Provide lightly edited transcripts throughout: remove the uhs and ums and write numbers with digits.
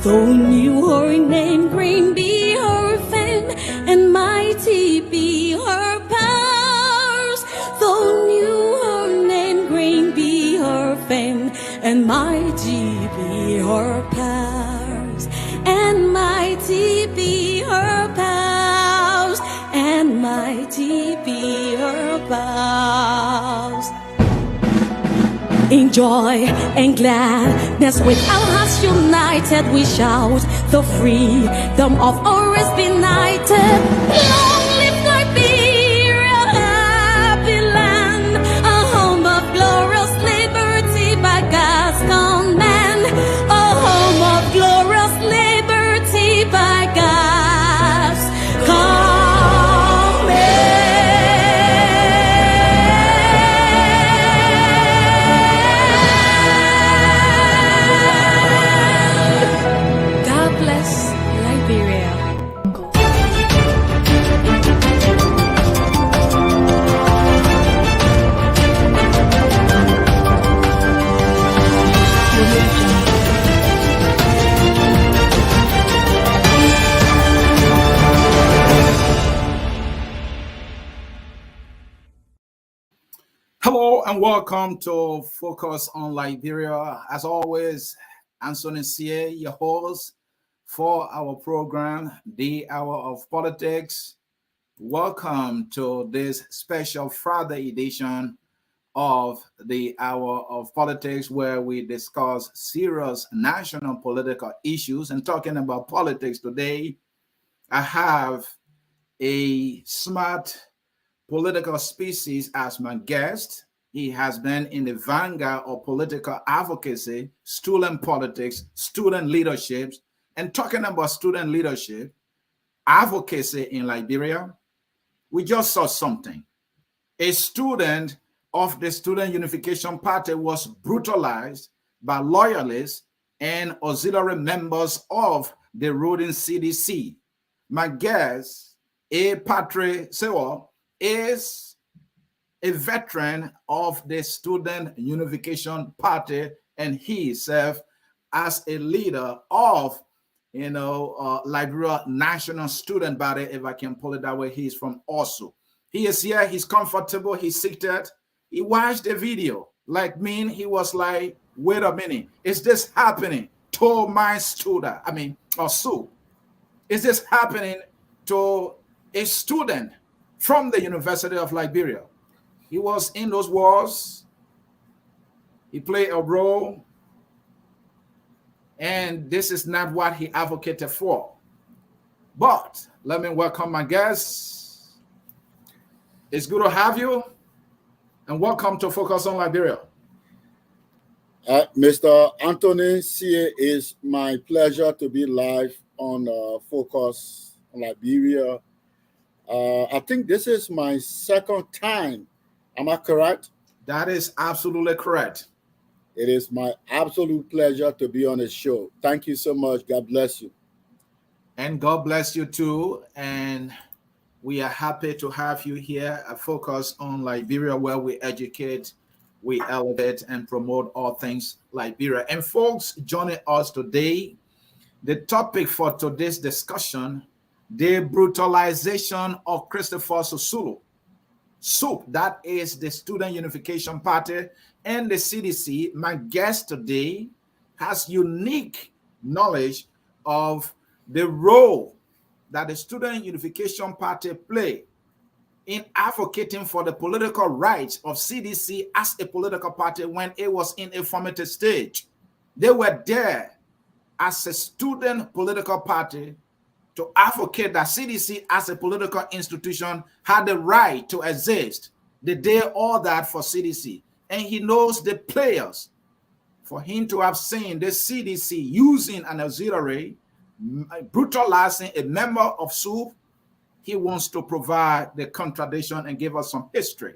Though new her name, great be her fame, and mighty be her powers. Though new her name, great be her fame, and mighty be her powers, and mighty be her powers, and mighty be her powers. In joy and gladness, with our hearts united, we shout the freedom of our rest benighted. Long live Liberia, happy land, a home of glorious liberty by God's command, a home of glorious liberty by God's command. Hello and welcome to Focus on Liberia. As always, Ansony Sieh, your host for our program, The Hour of Politics. Welcome to this special Friday edition of The Hour of Politics, where we discuss serious national political issues. And talking about politics today, I have a smart political species as my guest. He has been in the vanguard of political advocacy, student politics, student leadership. And talking about student leadership, advocacy in Liberia, we just saw something. A student of the Student Unification Party was brutalized by loyalists and auxiliary members of the ruling CDC. My guest, Sawoh, is a veteran of the Student Unification Party, and he served as a leader of, Liberia National Student Body, if I can pull it that way. He's from Oslo. He is here. He's comfortable. He's seated. He watched the video. Like me, he was like, wait a minute. Is this happening to my student? SUP. Is this happening to a student from the University of Liberia? He was in those wars. He played a role. And this is not what he advocated for. But let me welcome my guests. It's good to have you. And welcome to Focus on Liberia. Mr. Anthony Sieh, it's my pleasure to be live on Focus on Liberia. I think this is my second time. Am I correct? That is absolutely correct. It is my absolute pleasure to be on the show. Thank you so much. God bless you. And God bless you too. And we are happy to have you here at Focus on Liberia, where we educate, we elevate, and promote all things Liberia. And folks joining us today, the topic for today's discussion, the brutalization of Christopher Sisulu. SUP, that is the Student Unification Party, and the CDC. My guest today has unique knowledge of the role that the Student Unification Party play in advocating for the political rights of CDC as a political party when it was in a formative stage. They were there as a student political party to advocate that CDC as a political institution had the right to exist. They did all that for CDC. And he knows the players. For him to have seen the CDC using an auxiliary, brutalizing a member of SUP, he wants to provide the contradiction and give us some history.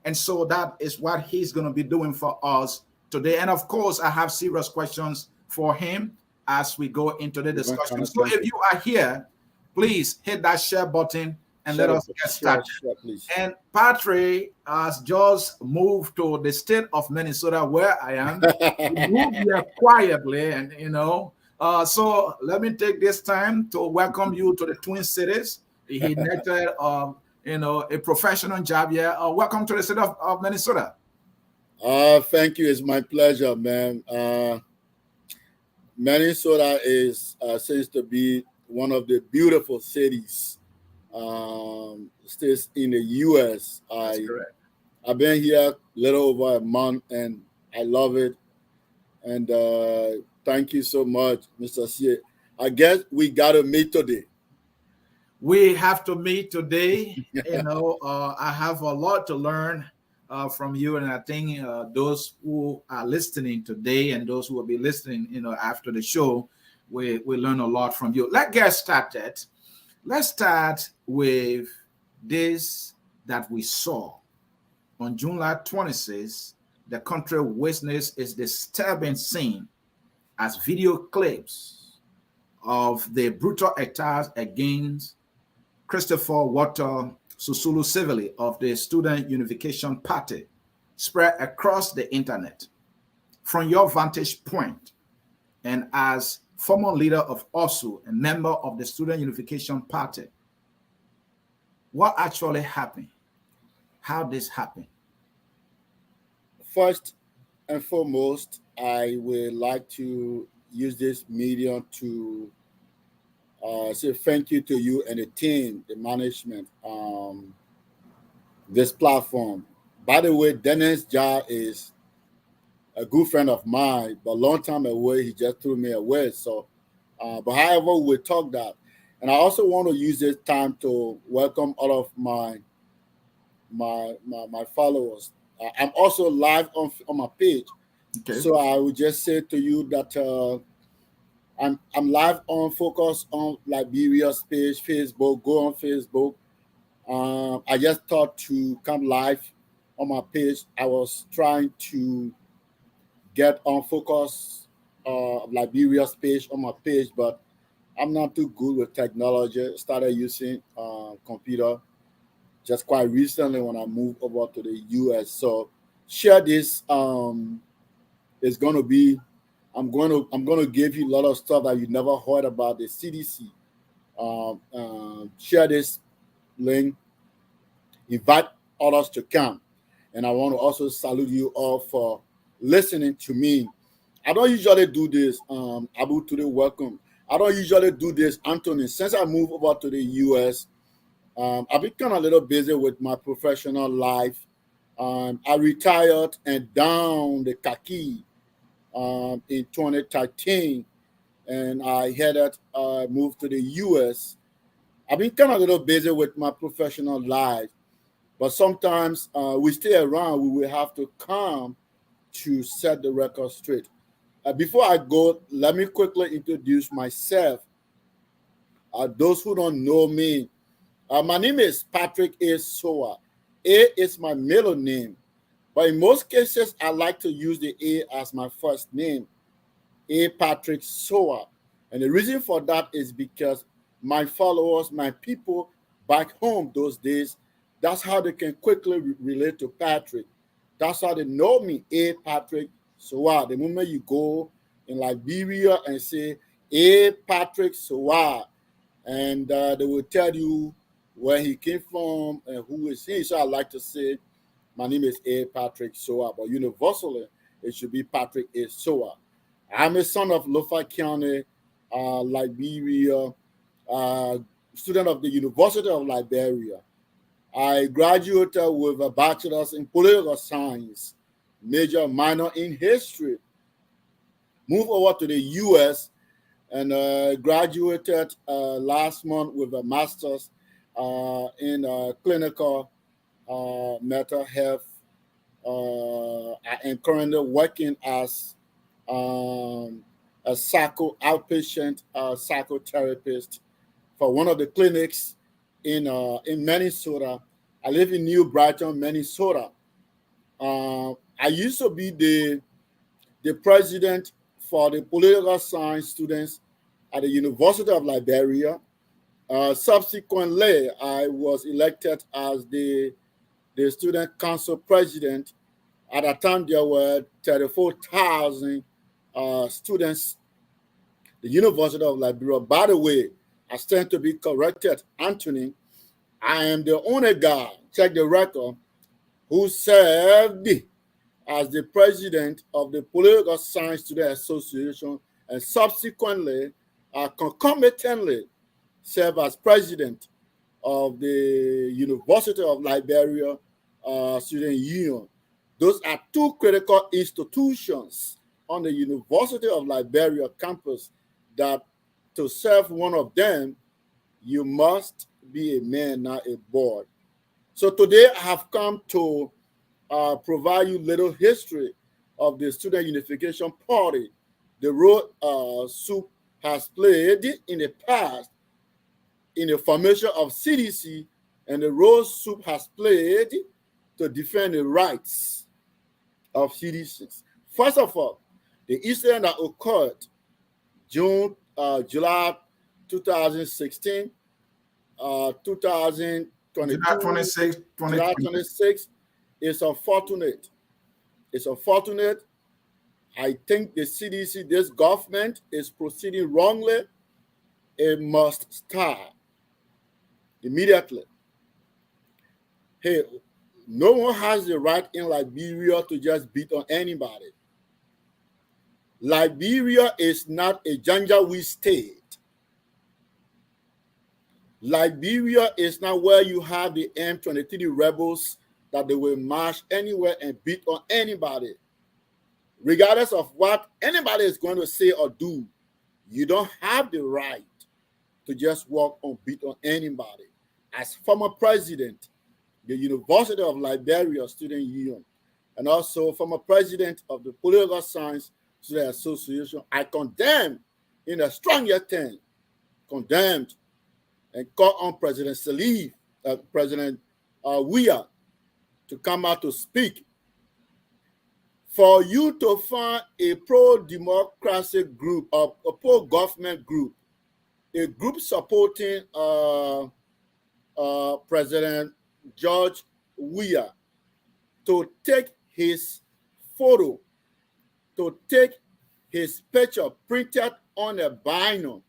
And so that is what he's going to be doing for us today. And of course, I have serious questions for him as we go into the discussion. So if you are here, please hit that share button and let us get started. And Patrick has just moved to the state of Minnesota, where I am. He moved here quietly, and So let me take this time to welcome you to the Twin Cities. He netted, a professional job here. Welcome to the city of Minnesota. Thank you. It's my pleasure, man. Minnesota is seems to be one of the beautiful cities states in the U.S. That's correct. I've been here a little over a month, and I love it. And thank you so much, Mr. Sieh. I guess we got to meet today. We have to meet today. I have a lot to learn from you, and I think those who are listening today and those who will be listening, after the show, we learn a lot from you. Let's get started. Let's start with this that we saw on July 26th. The country witnessed a disturbing scene as video clips of the brutal attacks against Christopher Walter Sisulu civilly of the Student Unification Party spread across the internet. From your vantage point, and as former leader of OSU and member of the Student Unification Party, what actually happened? How this happened? First and foremost, I would like to use this medium to say thank you to you and the team, the management, this platform. By the way, Dennis Ja is a good friend of mine, but a long time away, he just threw me away. So, but however, we talk that. And I also want to use this time to welcome all of my followers. I'm also live on my page. Okay. So I would just say to you that I'm live on Focus on Liberia's page, Facebook. Go on Facebook. I just thought to come live on my page. I was trying to get on Focus Liberia's page on my page, but I'm not too good with technology. Started using computer just quite recently when I moved over to the US. So share this. It's gonna be. I'm gonna give you a lot of stuff that you never heard about the CDC. Share this link. Invite others to come. And I want to also salute you all for listening to me. I don't usually do this, Abu today, welcome. I don't usually do this, Anthony. Since I moved over to the US, I've been kind of a little busy with my professional life. I retired and down the khaki in 2013, and I moved to the US. I've been kind of a little busy with my professional life, but sometimes we stay around, we will have to come to set the record straight. Before I go, let me quickly introduce myself. Those who don't know me, my name is Patrick A. Sawoh. A is my middle name, but in most cases, I like to use the A as my first name, A. Patrick Sawoh. And the reason for that is because my followers, my people back home those days, that's how they can quickly relate to Patrick. That's how they know me, A. Patrick Sawoh. The moment you go in Liberia and say, A. Patrick Sawoh, and they will tell you where he came from and who is he. So I like to say, my name is A. Patrick Sawoh, but universally, it should be Patrick A. Sawoh. I'm a son of Lofa County, Liberia, student of the University of Liberia. I graduated with a bachelor's in political science, major, minor in history. Moved over to the US and graduated last month with a master's in clinical mental health. I am currently working as a outpatient psychotherapist for one of the clinics in Minnesota. I live in New Brighton, Minnesota. I used to be the president for the political science students at the University of Liberia. Subsequently, I was elected as the student council president. At that time, there were 34,000 students the University of Liberia. By the way, I stand to be corrected, Anthony. I am the only guy, check the record, who served as the president of the Political Science Student Association and subsequently, concomitantly, served as president of the University of Liberia Student Union. Those are two critical institutions on the University of Liberia campus that to serve one of them, you must be a man, not a boy. So today I have come to provide you little history of the Student Unification Party, the role SUP has played in the past in the formation of CDC, and the role SUP has played to defend the rights of citizens. First of all, the incident that occurred July 2016, 2022, July 26, July 2020. 26 is unfortunate. It's unfortunate. I think the CDC, this government, is proceeding wrongly. It must start immediately. Hey, no one has the right in Liberia to just beat on anybody. Liberia is not a Janjaweed state. Liberia is not where you have the M23 rebels that they will march anywhere and beat on anybody. Regardless of what anybody is going to say or do, you don't have the right to just walk on beat on anybody. As former president, the University of Liberia Student Union, and also former president of the Political Science Student Association, I condemn in a stronger term, condemned and call on President Sieh, President Weah, to come out to speak. For you to find a pro-democracy group, or a pro-government group, a group supporting President George Weah, to take his photo, to take his picture printed on a vinyl,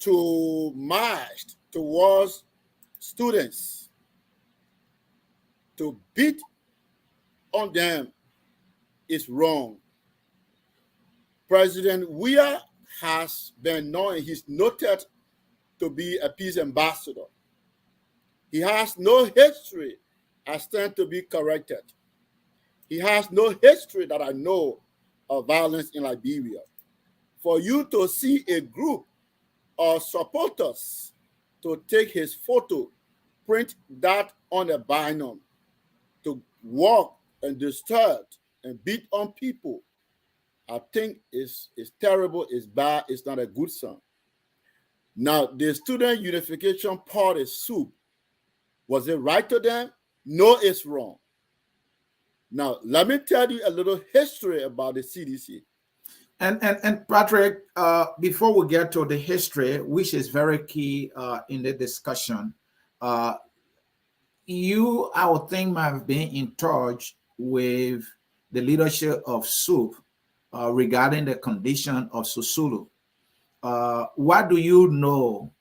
to march towards students, to beat on them is wrong. President Weah has been known, he's noted to be a peace ambassador. He has no history, I stand to be corrected. He has no history that I know of violence in Liberia. For you to see a group of supporters to take his photo, print that on a vinyl, to walk and disturb and beat on people, I think is terrible, it's bad, it's not a good sign. Now, the Student Unification Party, SUP, was it right to them? No, it's wrong. Now, let me tell you a little history about the CDC. And Patrick, before we get to the history, which is very key in the discussion, you, I would think, might have been in touch with the leadership of SUP regarding the condition of Sisulu. What do you know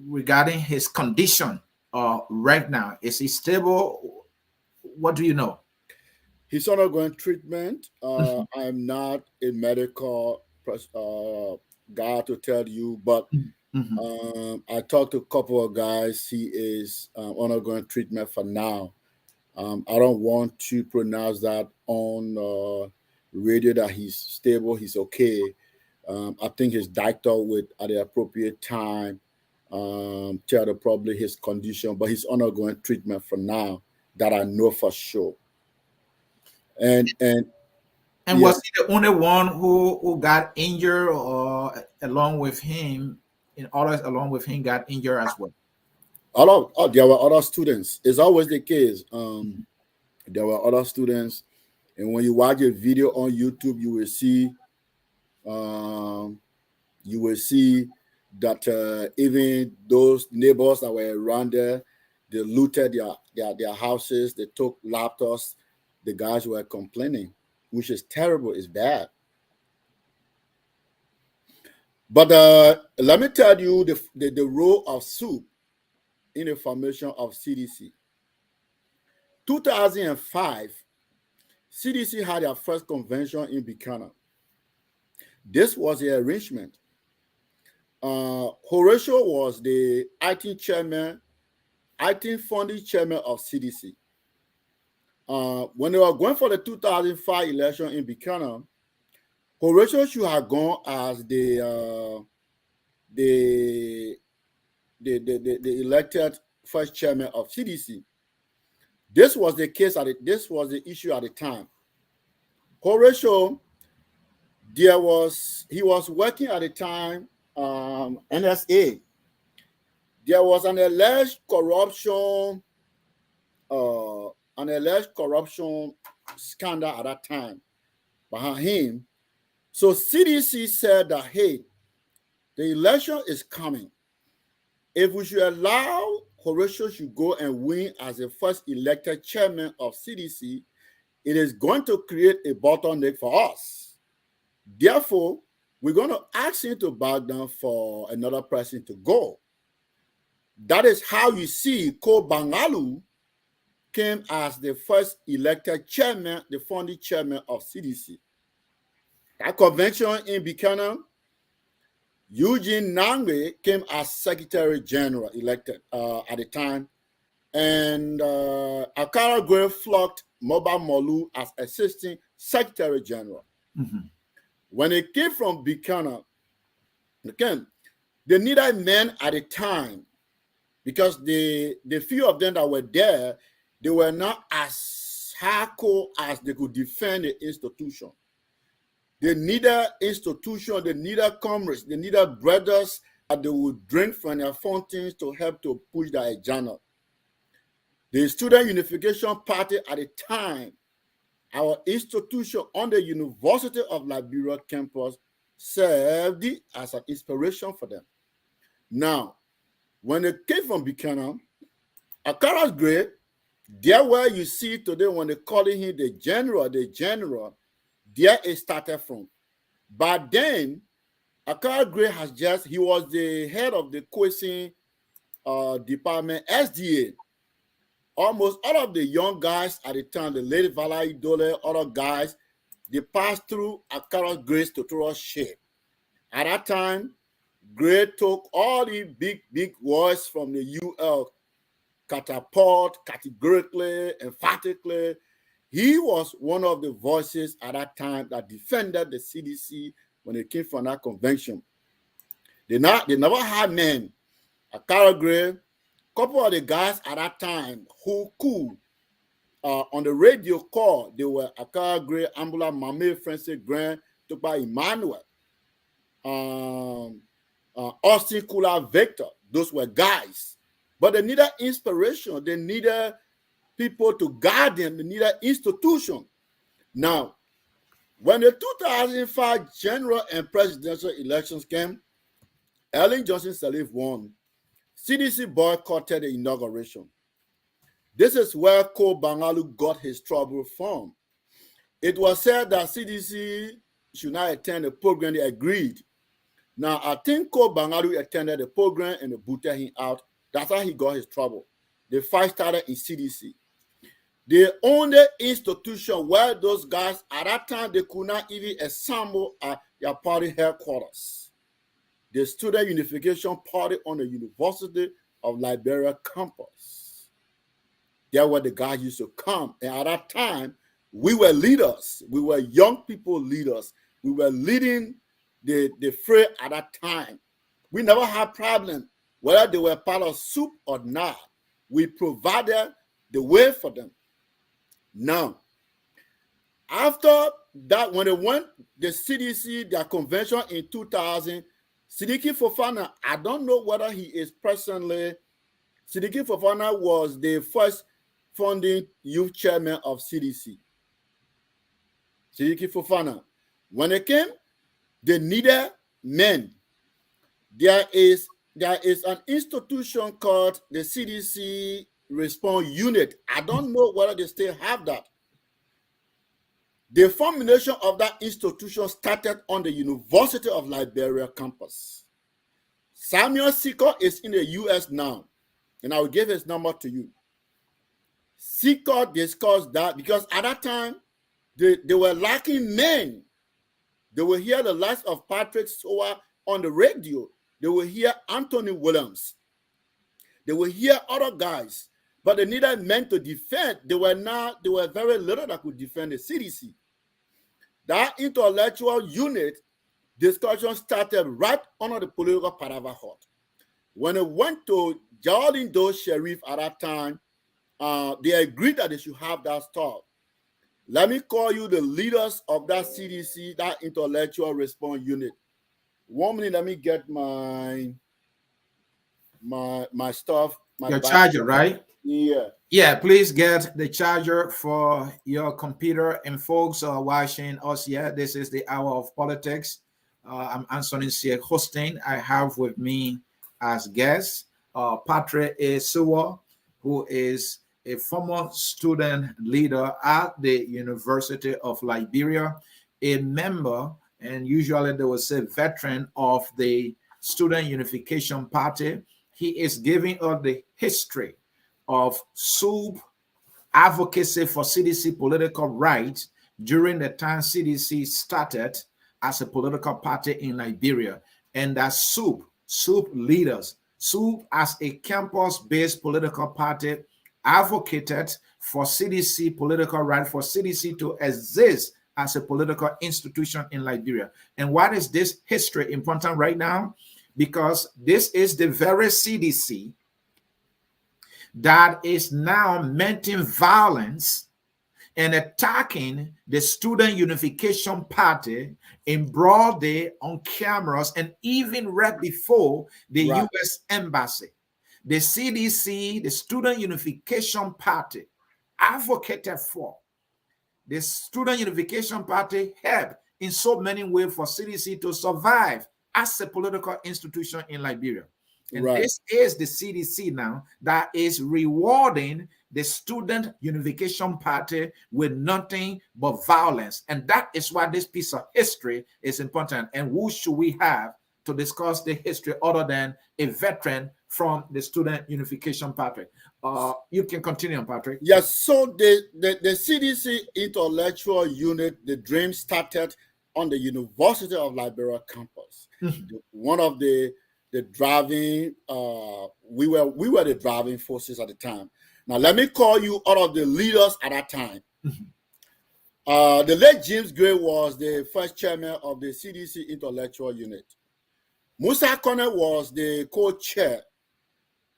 regarding his condition right now? Is he stable? What do you know? He's undergoing treatment. I'm not a medical guy to tell you, but I talked to a couple of guys. He is undergoing treatment for now. I don't want to pronounce that on radio that he's stable, he's okay. I think his doctor would, at the appropriate time, tell the probably his condition, but he's undergoing treatment for now that I know for sure. And yeah. Was he the only one who got injured, or along with him, and others along with him got injured as well? There were other students. It's always the case. There were other students, and when you watch a video on YouTube, you will see that even those neighbors that were around there, they looted their houses, they took laptops. The guys were complaining, which is terrible, it's bad. But let me tell you the role of SUP in the formation of CDC. 2005, CDC had their first convention in Buchanan. This was the arrangement. Horatio was the acting founding chairman of CDC. When they were going for the 2005 election in Buchanan, Horatio should have gone as the elected first chairman of CDC. This was the case this was the issue at the time. Horatio, he was working at the time, NSA. There was an alleged corruption scandal at that time behind him. So CDC said that, hey, the election is coming. If we should allow Horatio to go and win as the first elected chairman of CDC, it is going to create a bottleneck for us. Therefore, we're going to ask him to back down for another person to go. That is how you see Ko Bangalu came as the first elected chairman, the founding chairman of CDC. That convention in Buchanan, Eugene Nangwe came as Secretary General elected at the time, and Akara Gray flocked Moba Molu as Assistant Secretary General. Mm-hmm. When it came from Buchanan, again, they needed men at the time because the few of them that were there, they were not as hardcore as they could defend the institution. They needed institution, they needed comrades, they needed brothers that they would drink from their fountains to help to push their agenda. The Student Unification Party at the time, our institution on the University of Liberia campus, served as an inspiration for them. Now, when they came from Buchanan, Akara Gray, there where you see today when they calling him the general, there it started from. But then, Akara Gray he was the head of the Kwesi department, SDA. Almost all of the young guys at the time, the late Valai Dole, other guys, they passed through Akara Gray's tutorship. At that time, Gray took all the big words from the UL, catapult, categorically, emphatically. He was one of the voices at that time that defended the CDC when they came from that convention. They never had men. Akara Gray, couple of the guys at that time who could on the radio call, they were Akara Gray, Ambula Mame, Francis Grant, Tupa Emmanuel, Austin Kula Victor. Those were guys. But they needed inspiration. They needed people to guide them. They needed institution. Now, when the 2005 general and presidential elections came, Ellen Johnson Sirleaf won. CDC boycotted the inauguration. This is where Ko Bangalu got his trouble from. It was said that CDC should not attend the program. They agreed. Now, I think Ko Bangalu attended the program and they booted him out. That's how he got his trouble. The fight started in CDC. The only institution where those guys, at that time, they could not even assemble at their party headquarters. The Student Unification Party on the University of Liberia campus. There were the guys used to come. And at that time, we were leaders. We were young people leaders. We were leading the fray at that time. We never had problem whether they were part of SUP or not. We provided the way for them. Now, after that, when they went the CDC, their convention in 2000, Sidiki Fofana, I don't know whether he is personally, Sidiki Fofana was the first founding youth chairman of CDC. Sidiki Fofana. When it came, they needed men. There is an institution called the CDC Response Unit. I don't know whether they still have that. The formulation of that institution started on the University of Liberia campus. Samuel Sikor is in the US now, and I will give his number to you. Sikor discussed that because at that time, they were lacking men. They will hear the likes of Patrick Sawoh on the radio. They will hear Anthony Williams. They will hear other guys, but they needed men to defend. There were very little that could defend the CDC. That intellectual unit discussion started right under the political Paravahot. When it went to Geraldine Doe Sheriff at that time, they agreed that they should have that stuff. Let me call you the leaders of that CDC, that intellectual response unit. 1 minute, let me get my stuff. Your charger, right? Yeah. Yeah, please get the charger for your computer. And folks are watching us here. This is the Hour of Politics. I'm Ansony Sieh hosting. I have with me as guest Patrick Sawoh, who is a former student leader at the University of Liberia, a member, and usually they will say veteran of the Student Unification Party. He is giving us the history of SUP advocacy for CDC political rights during the time CDC started as a political party in Liberia, and that SUP leaders, SUP as a campus-based political party advocated for CDC political right, for CDC to exist as a political institution in Liberia. And why is this history important right now? Because this is the very CDC that is now mounting violence and attacking the Student Unification Party in broad day on cameras and even right before the U.S. Embassy. The CDC, the Student Unification Party, advocated for. The Student Unification Party helped in so many ways for CDC to survive as a political institution in Liberia. And this is the CDC now that is rewarding the Student Unification Party with nothing but violence. And that is why this piece of history is important. And who should we have to discuss the history other than a veteran from the Student Unification Party? You can continue, Patrick. Yes, so the CDC intellectual unit, the dream started on the University of Liberia campus. One of the driving, we were the driving forces at the time. Now, let me call you all of the leaders at that time. The late James Gray was the first chairman of the CDC intellectual unit. Musa Kone was the co-chair.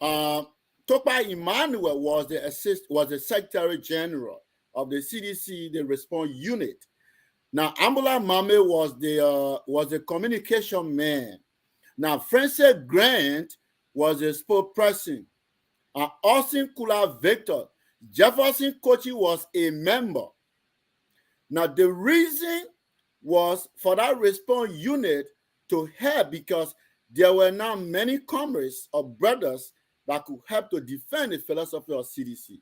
Topa Emmanuel was the Secretary General of the CDC, the response unit. Now, Ambula Mame was the communication man. Now, Francis Grant was the spokesperson. Austin Kula Victor, Jefferson Kochi was a member. Now, the reason was for that response unit to help because there were now many comrades or brothers that could help to defend the philosophy of CDC.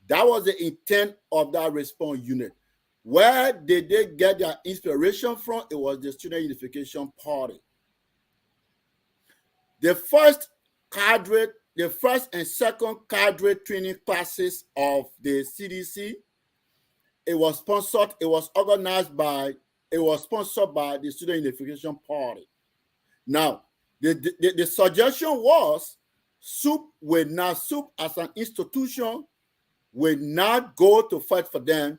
That was the intent of that response unit. Where did they get their inspiration from? It was the Student Unification Party. The first and second cadre training classes of the CDC, it was sponsored by the Student Unification Party. Now, the suggestion was SUP as an institution will not go to fight for them,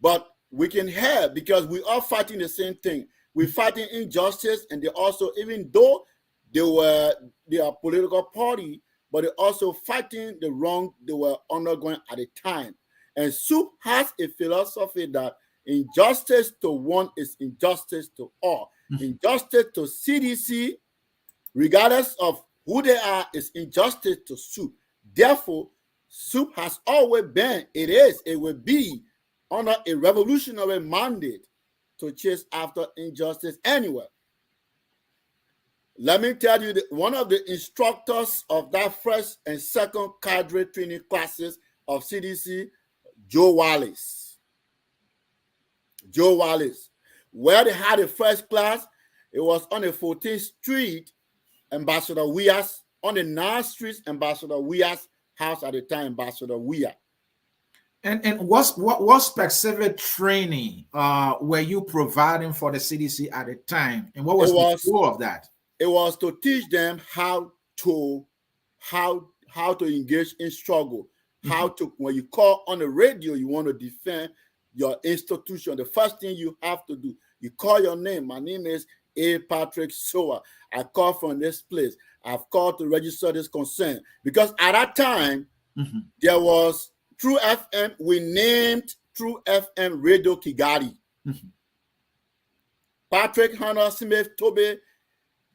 but we can help because we are fighting the same thing. We're fighting injustice, and they also, even though they are political party, but they're also fighting the wrong they were undergoing at the time. And SUP has a philosophy that injustice to one is injustice to all. Injustice to CDC, regardless of who they are, is injustice to SUP. Therefore, SUP has always been, it will be under a revolutionary mandate to chase after injustice anywhere. Let me tell you that one of the instructors of that first and second cadre training classes of CDC, Joe Wallace. Joe Wallace. Where they had the first class, it was on the 14th Street, Ambassador Weah's, on the 9th Street, Ambassador Weah's house at the time, Ambassador Weah. And what specific training were you providing for the CDC at the time? And what was the goal of that? It was to teach them how to engage in struggle. How to, when you call on the radio, you want to defend your institution. The first thing you have to do, you call your name. My name is A. Patrick Sawoh. I call from this place. I've called to register this concern. Because at that time, there was True FM. We named True FM Radio Kigali. Patrick, Hannah, Smith, Toby,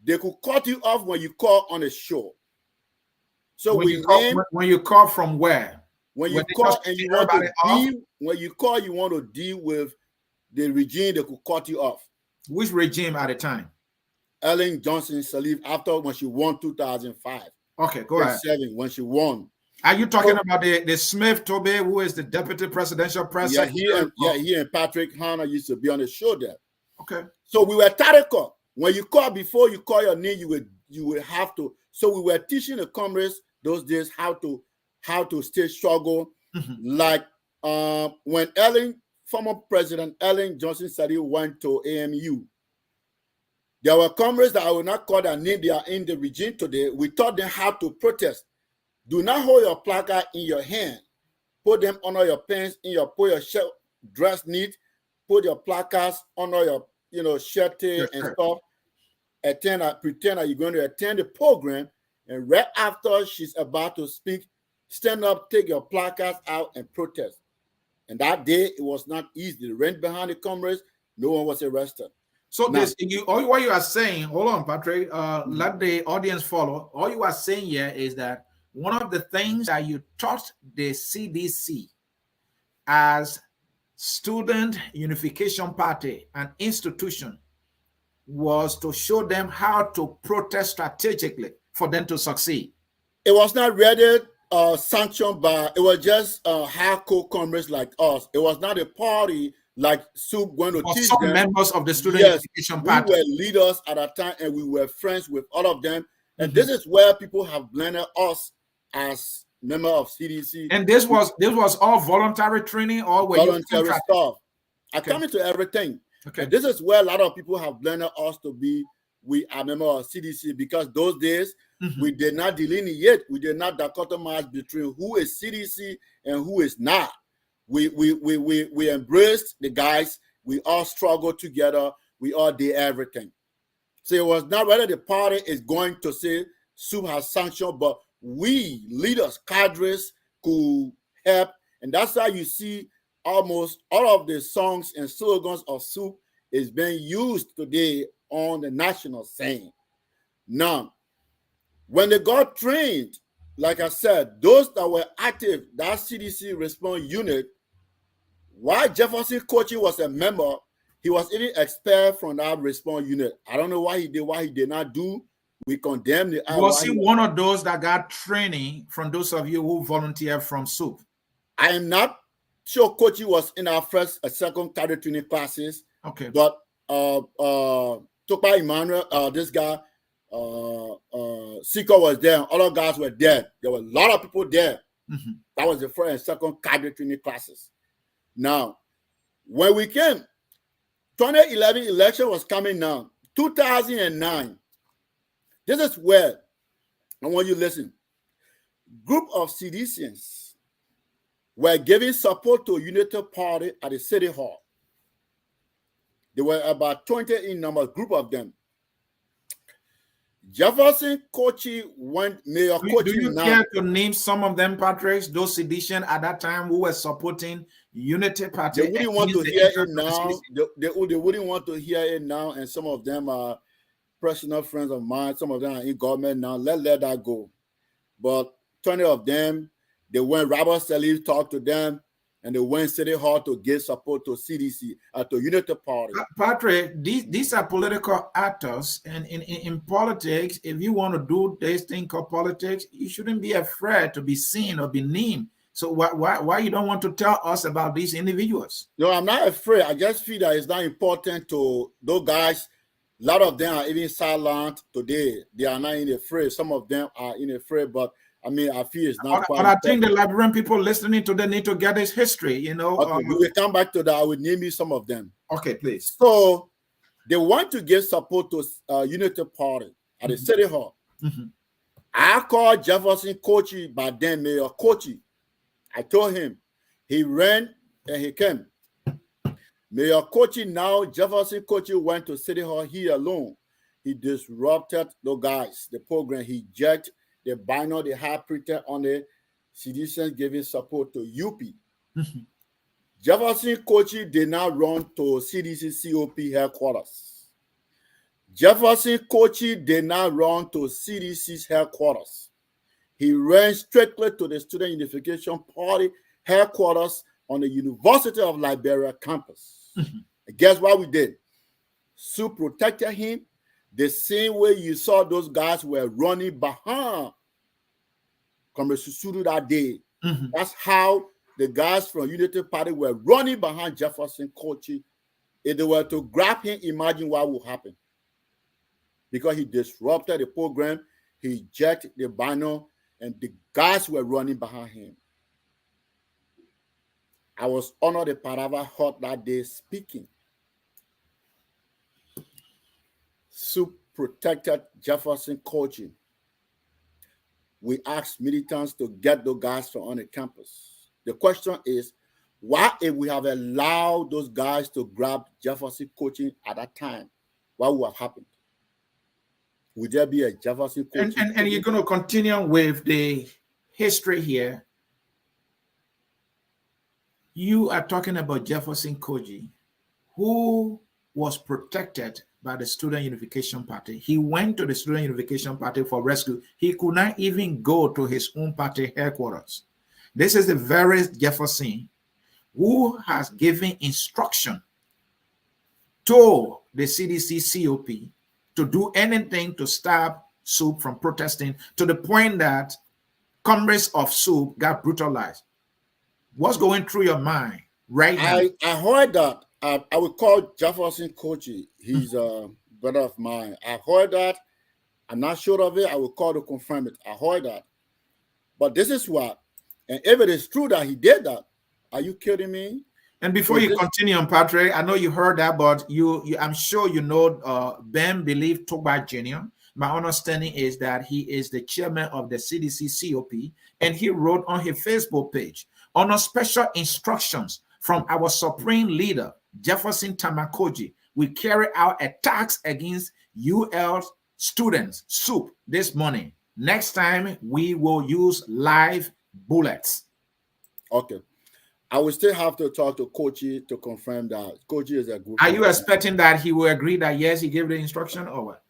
they could cut you off when you call on a show. So when you call from where? When you call and you want to deal, when you call, you want to deal with the regime that could cut you off. Which regime at the time? Ellen Johnson Sirleaf, after when she won 2005. Okay, go ahead. When she won. Are you talking about the Smith Toby, who is the deputy presidential president? He and Patrick Hannah used to be on the show there. Okay. So we were tactical. When you call, before you call your name, you would have to. So we were teaching the comrades those days how to stay struggle. Like when former President Ellen Johnson Sirleaf went to AMU, there were comrades that I will not call their name. They are in the regime today. We taught them how to protest. Do not hold your placard in your hand. Put them under your pants, put your shirt dress neat. Put your placards under your shirt and stuff. Pretend that you're going to attend the program, and right after she's about to speak, stand up, take your placards out, and protest. And that day, it was not easy. They ran behind the comrades. No one was arrested. So what you are saying, hold on, Patrick, let the audience follow. All you are saying here is that one of the things that you taught the CDC as Student Unification Party, an institution, was to show them how to protest strategically for them to succeed. It was not really sanctioned by, it was just hardcore comrades like us. It was not a party like SUP going to teach them. Members of the Student Unification Party. We were leaders at that time, and we were friends with all of them. And this is where people have blended us as member of CDC. And this was all voluntary training, or voluntary stuff. I come into everything. Okay. And this is where a lot of people have blended us to be. We are member of CDC, because those days we did not delineate, we did not dichotomize between who is CDC and who is not. We embraced the guys. We all struggled together. We all did everything. So it was not whether the party is going to say SUP has sanctioned, but we leaders, cadres, could help. And that's how you see almost all of the songs and slogans of SUP is being used today on the national scene. Now, when they got trained, like I said, those that were active, that CDC response unit, while Jefferson Kochi was a member, he was even expelled from that response unit. I don't know why he did not do. We condemned it. Was he one of those that got training from those of you who volunteered from SUP? I am not sure Kochi was in our first and second cadre training classes. Okay. But Topa Emmanuel, this guy, Siko was there, and other guys were there. There were a lot of people there. That was the first and second cadre training classes. Now, when we came, 2011 election was coming now. 2009. This is where I want you to listen. Group of CDCians were giving support to Unity Party at the City Hall. There were about 20 in number, group of them. Jefferson Kochi went Mayor Kochi. Do you care to name some of them, Patrick? Those sedition at that time who were supporting Unity Party. They wouldn't want to hear it now. They wouldn't want to hear it now, and some of them are personal friends of mine. Some of them are in government now. Let that go. But 20 of them, they went. Robert Sirleaf talked to them, and they went City Hall to give support to CDC, to Unity Party. Patrick, these are political actors, and in politics, if you want to do this thing called politics, you shouldn't be afraid to be seen or be named. So why you don't want to tell us about these individuals? No, I'm not afraid. I just feel that it's not important to those guys. A lot of them are even silent today. They are not in afraid. Some of them are in afraid, but I mean, I feel it's not quite But I think the important. Liberian people listening to them need to get this history, you know. Okay, we will come back to that. I will name you some of them. Okay, please. So they want to give support to Unity Party at the City Hall. I called Jefferson Kochi, by then Mayor Kochi. I told him he ran and he came. Mayor Kochi now, Jefferson Kochi went to City Hall, he alone. He disrupted the guys, the program. He jacked the banner they had printed on the CDC giving support to UP. Jefferson Kochi did not run to CDC COP headquarters. Jefferson Kochi did not run to CDC's headquarters. He ran strictly to the Student Unification Party headquarters on the University of Liberia campus. And guess what we did? SUP protected him the same way you saw those guys were running behind Comrade Sisulu that day. That's how the guys from Unity Party were running behind Jefferson Kochi. If they were to grab him, imagine what would happen. Because he disrupted the program, he jacked the banner, and the guys were running behind him. I was honored the Parava Hut that day speaking. SUP protected Jefferson Kochi. We asked militants to get those guys from on the campus. The question is, why if we have allowed those guys to grab Jefferson Kochi at that time, what would have happened? Would there be a Jefferson Kochi? And you're going to continue with the history here. You are talking about Jefferson Kochi, who was protected by the Student Unification Party. He went to the Student Unification Party for rescue. He could not even go to his own party headquarters. This is the very Jefferson who has given instruction to the CDC COP to do anything to stop SUP from protesting, to the point that comrades of SUP got brutalized. What's going through your mind right now? I heard that. I would call Jefferson Kochi. He's a brother of mine. I heard that. I'm not sure of it. I will call to confirm it. I heard that. But this is what, and if it is true that he did that, are you kidding me? And before you continue on, Patrick, I know you heard that, but I'm sure you know Ben Believe Toba Jr. My understanding is that he is the chairman of the CDC COP, and he wrote on his Facebook page, on special instructions from our supreme leader, Jefferson Tamakoji, we carry out attacks against UL students, SUP, this morning. Next time, we will use live bullets. Okay. I will still have to talk to Kochi to confirm that. Kochi is a group. Are you expecting that he will agree that, yes, he gave the instruction, or what?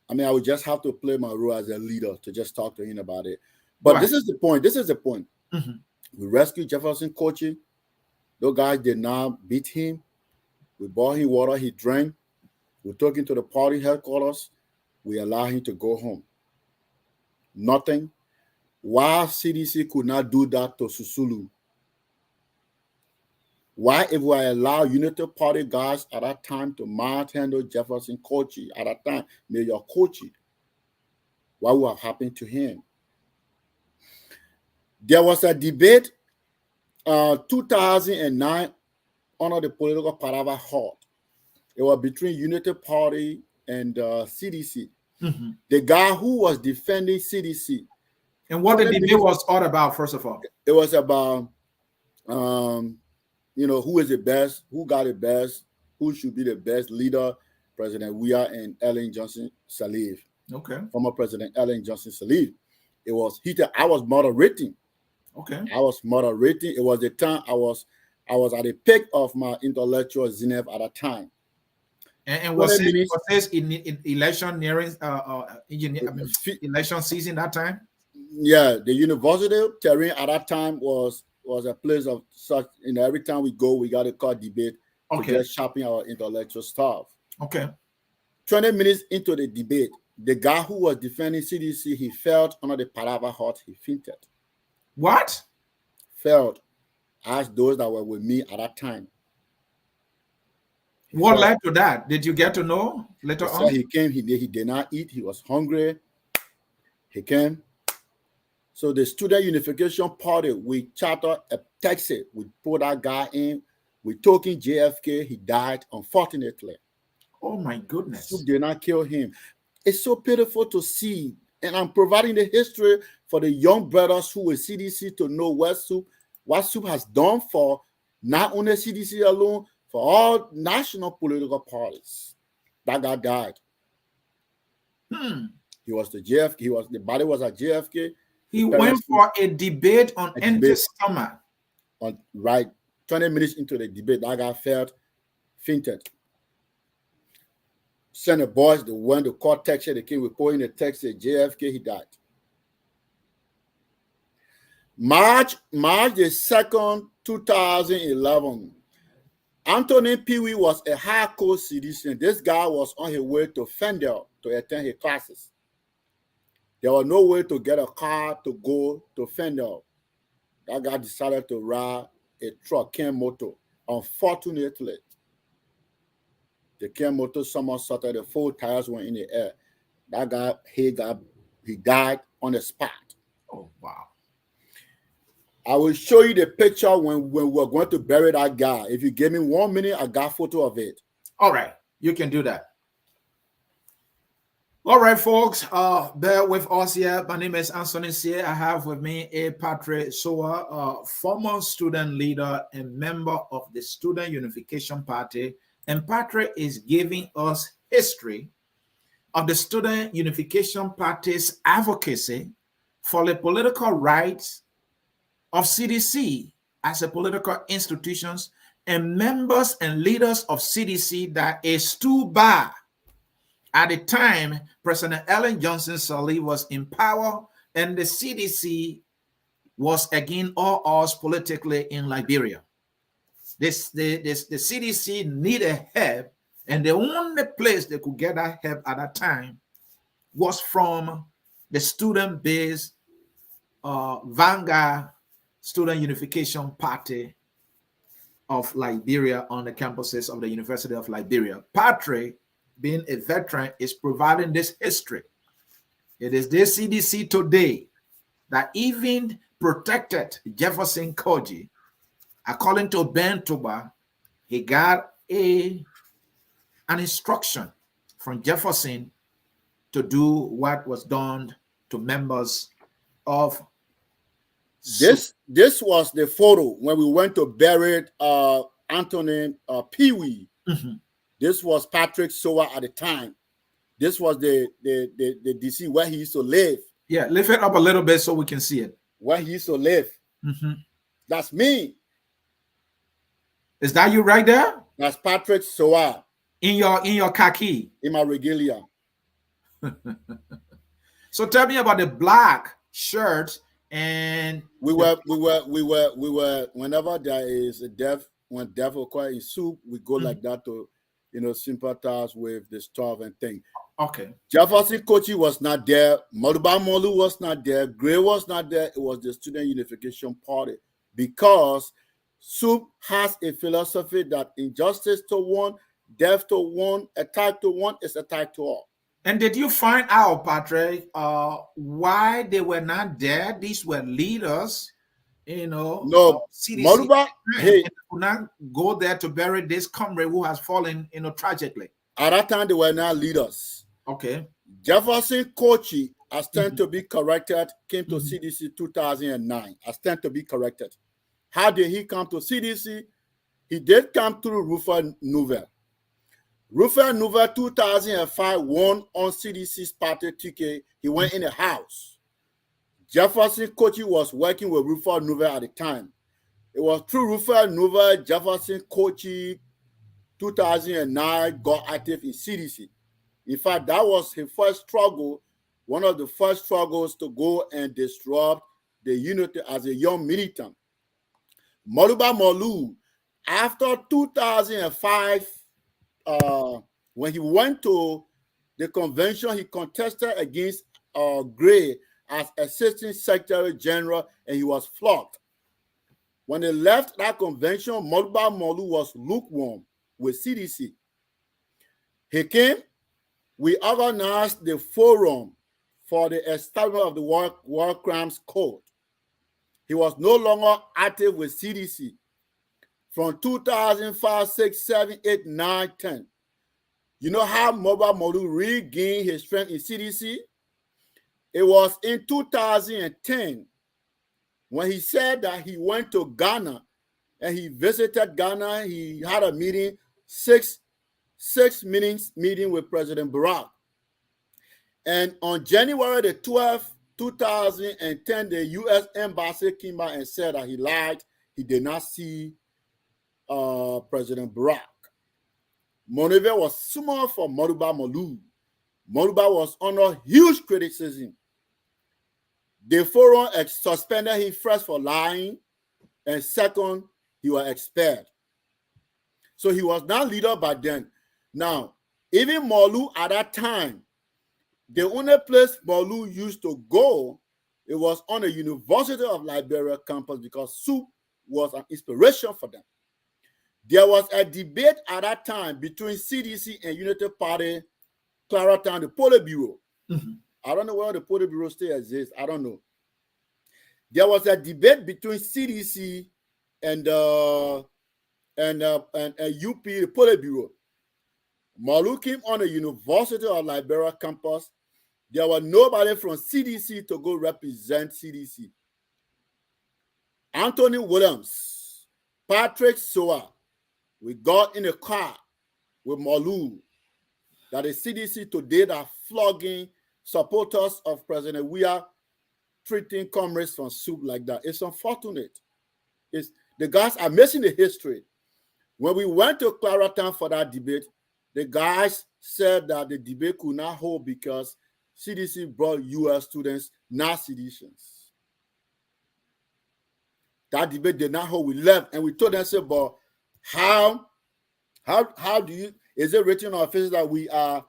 I mean, I would just have to play my role as a leader to just talk to him about it. But this is the point. This is the point. We rescued Jefferson Kochi. Those guys did not beat him. We bought him water. He drank. We took him to the party headquarters. We allowed him to go home. Nothing. Why CDC could not do that to Sisulu? Why, if we allow Unity Party guys at that time to manhandle Jefferson Kochi at that time, Mayor Kochi, what would have happened to him? There was a debate 2009 under the political Parava Hall. It was between Unity Party and CDC. The guy who was defending CDC. And what the debate was all about, first of all? It was about, who is the best, who got the best, who should be the best leader, President Weah and Ellen Johnson Sirleaf. Okay. Former President Ellen Johnson Sirleaf. It was heated. I was moderating. Okay. I was moderating. It was the time I was at the peak of my intellectual zenith at that time. And was this in election nearing election season that time? Yeah, the university terrain at that time was a place of such. Every time we go, we got a call debate to get sharpen our intellectual stuff. Okay. 20 minutes into the debate, the guy who was defending CDC, he fell under the Parava hut. He fainted. What? felt as those that were with me at that time. What led to that? Did you get to know later He on? said he came, he did not eat, he was hungry. He came. So the Student Unification Party, we chartered a taxi. We put that guy in. We took in JFK. He died, unfortunately. Oh my goodness. SUP did not kill him. It's so pitiful to see. And I'm providing the history for the young brothers who were CDC to know what SUP has done for not only CDC alone, for all national political parties. That guy died. He was the body was at JFK. He went for a debate on empty stomach. Right, 20 minutes into the debate, that guy fainted. Sent the boys, the one, the court texture, they came reporting the text at JFK, he died. March the 2nd, 2011, Anthony Pee-wee was a hardcore citizen. This guy was on his way to Fendel to attend his classes. There was no way to get a car to go to Fendel. That guy decided to ride a truck, Ken Moto. Unfortunately, the Ken Moto somersaulted, the 4 tires went in the air. That guy, he died on the spot. Oh, wow. I will show you the picture when we're going to bury that guy. If you give me 1 minute, I got a photo of it. All right, you can do that. All right, folks, bear with us here. My name is Ansony Sieh. I have with me a Patrick Sawoh, former student leader and member of the Student Unification Party. And Patrick is giving us history of the Student Unification Party's advocacy for the political rights of CDC as a political institutions and members and leaders of CDC that stood by. At the time, President Ellen Johnson Sirleaf was in power and the CDC was again all odds politically in Liberia. The CDC needed help, and the only place they could get that help at that time was from the student-based Vanguard Student Unification Party of Liberia on the campuses of the University of Liberia. Patrick, being a veteran, is providing this history. It is this CDC today that even protected Jefferson Koji. According to Ben Tuba, he got an instruction from Jefferson to do what was done to members of This was the photo when we went to bury Anthony Pee-wee. This was Patrick Sawoh at the time. This was the DC where he used to live. Yeah, lift it up a little bit so we can see it. Where he used to live. That's me. Is that you right there? That's Patrick Sawoh. In your khaki. In my regalia. So tell me about the black shirt and we were whenever there is a death, when death occurs in SUP, we go like that to sympathize with the stuff and thing. Okay. Jefferson Kochi was not there. Moluba Molu was not there. Gray was not there. It was the Student Unification Party because SUP has a philosophy that injustice to one, death to one, attack to one is attack to all. And did you find out, Patrick, why they were not there? These were leaders, No, CDC. Moluba, Hey, could not go there to bury this comrade who has fallen, tragically. At that time, they were not leaders. Okay. Jefferson Kochi, as tend to be corrected, came to CDC 2009. As tend to be corrected. How did he come to CDC? He did come through Rufus Nouvel. Rufus Nouvel 2005 won on CDC's party ticket. He went in the house. Jefferson Kochi was working with Rufus Nouvel at the time. It was through Rufus Nouvel, Jefferson Kochi 2009 got active in CDC. In fact, that was his first struggle, one of the first struggles to go and disrupt the unity as a young militant. Moluba Molu, after 2005, when he went to the convention, he contested against Gray as Assistant Secretary General, and he was flogged. When they left that convention, Moluba Molu was lukewarm with CDC. He came, we organized the forum for the establishment of the War Crimes Code. He was no longer active with CDC. From 2005, 6, 7, 8, 9, 10. You know how Moluba Molu regained his strength in CDC? It was in 2010 when he said that he went to Ghana and he visited Ghana. He had a meeting, six minutes meeting with President Barack. And on January the 12th, 2010, the U.S. Embassy came out and said that he lied. He did not see President Barack. Monrovia was small for Moluba Molu. Moluba was under huge criticism. The forum suspended him first for lying, and second, he was expelled. So he was not leader by then. Now, even Molu at that time, the only place Molu used to go, it was on the University of Liberia campus because SUP was an inspiration for them. There was a debate at that time between CDC and Unity Party, Claratown, the Politburo. I don't know whether the Politburo still exists. I don't know. There was a debate between CDC and UP, the Politburo. Molu came on the University of Liberia campus. There was nobody from CDC to go represent CDC. Anthony Williams, Patrick Sawoh, we got in a car with Molu that the CDC today are flogging supporters of President. We are treating comrades from SUP like that. It's unfortunate. The guys are missing the history. When we went to Claratown for that debate, the guys said that the debate could not hold because CDC brought US students, not seditionists. That debate did not hold. We left and we told them, said, but how do you, is it written on our faces that we are